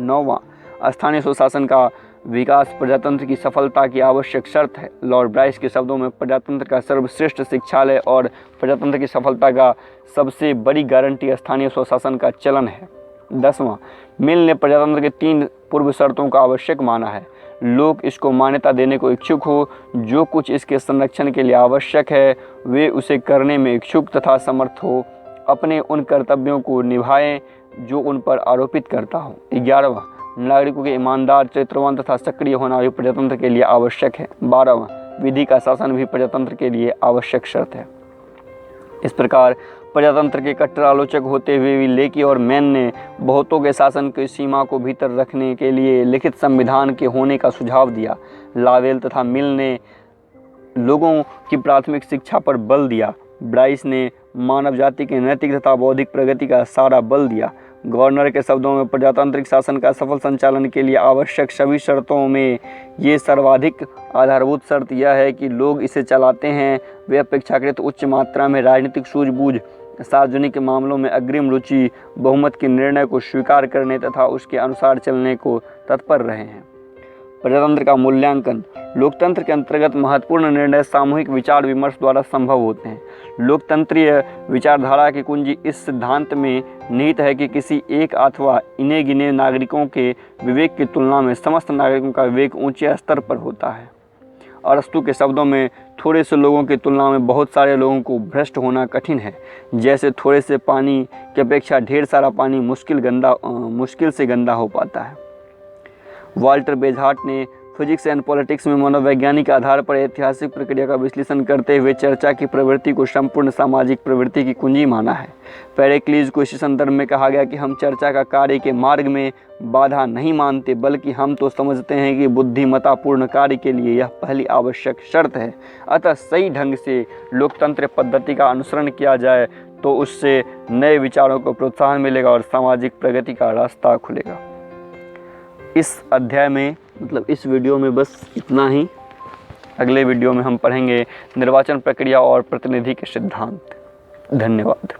नौवां, स्थानीय स्वशासन का विकास प्रजातंत्र की सफलता की आवश्यक शर्त है। लॉर्ड ब्राइस के शब्दों में प्रजातंत्र का सर्वश्रेष्ठ शिक्षालय और प्रजातंत्र की सफलता का सबसे बड़ी गारंटी स्थानीय स्वशासन का चलन है। 10वां, मिल ने प्रजातंत्र के 3 पूर्व शर्तों का आवश्यक माना है। लोग इसको मान्यता देने को इच्छुक हो, जो कुछ इसके संरक्षण के लिए आवश्यक है वे उसे करने में इच्छुक तथा समर्थ हो, अपने उन कर्तव्यों को निभाएं जो उन पर आरोपित करता हो। 11वां, नागरिकों के ईमानदार, चरित्रवान तथा सक्रिय होना भी प्रजातंत्र के लिए आवश्यक है। 12वां, विधि का शासन भी प्रजातंत्र के लिए आवश्यक शर्त है। इस प्रकार प्रजातंत्र के कट्टर आलोचक होते हुए भी लेकी और मैन ने बहुतों के शासन की सीमा को भीतर रखने के लिए लिखित संविधान के होने का सुझाव दिया। लावेल तथा मिल ने लोगों की प्राथमिक शिक्षा पर बल दिया। ब्राइस ने मानव जाति के नैतिक तथा बौद्धिक प्रगति का सारा बल दिया। गवर्नर के शब्दों में प्रजातांत्रिक शासन का सफल संचालन के लिए आवश्यक सभी शर्तों में ये सर्वाधिक आधारभूत शर्त यह है कि लोग इसे चलाते हैं वे अपेक्षाकृत उच्च मात्रा में राजनीतिक सूझबूझ, सार्वजनिक मामलों में अग्रिम रुचि, बहुमत के निर्णय को स्वीकार करने तथा उसके अनुसार चलने को तत्पर रहे हैं। प्रजातंत्र का मूल्यांकन। लोकतंत्र के अंतर्गत महत्वपूर्ण निर्णय सामूहिक विचार विमर्श द्वारा संभव होते हैं। लोकतंत्रीय विचारधारा की कुंजी इस सिद्धांत में निहित है कि किसी एक अथवा इने गिने नागरिकों के विवेक की तुलना में समस्त नागरिकों का विवेक ऊंचे स्तर पर होता है। अरस्तू के शब्दों में थोड़े से लोगों की तुलना में बहुत सारे लोगों को भ्रष्ट होना कठिन है, जैसे थोड़े से पानी की अपेक्षा ढेर सारा पानी मुश्किल से गंदा हो पाता है। वाल्टर बेजहार्ट ने फिजिक्स एंड पॉलिटिक्स में मनोवैज्ञानिक आधार पर ऐतिहासिक प्रक्रिया का विश्लेषण करते हुए चर्चा की प्रवृत्ति को संपूर्ण सामाजिक प्रवृत्ति की कुंजी माना है। पेरिक्लीज को इसी संदर्भ में कहा गया कि हम चर्चा का कार्य के मार्ग में बाधा नहीं मानते, बल्कि हम तो समझते हैं कि बुद्धिमत्तापूर्ण कार्य के लिए यह पहली आवश्यक शर्त है। अतः सही ढंग से लोकतंत्र पद्धति का अनुसरण किया जाए तो उससे नए विचारों को प्रोत्साहन मिलेगा और सामाजिक प्रगति का रास्ता खुलेगा। इस अध्याय में इस वीडियो में बस इतना ही। अगले वीडियो में हम पढ़ेंगे निर्वाचन प्रक्रिया और प्रतिनिधि के सिद्धांत। धन्यवाद।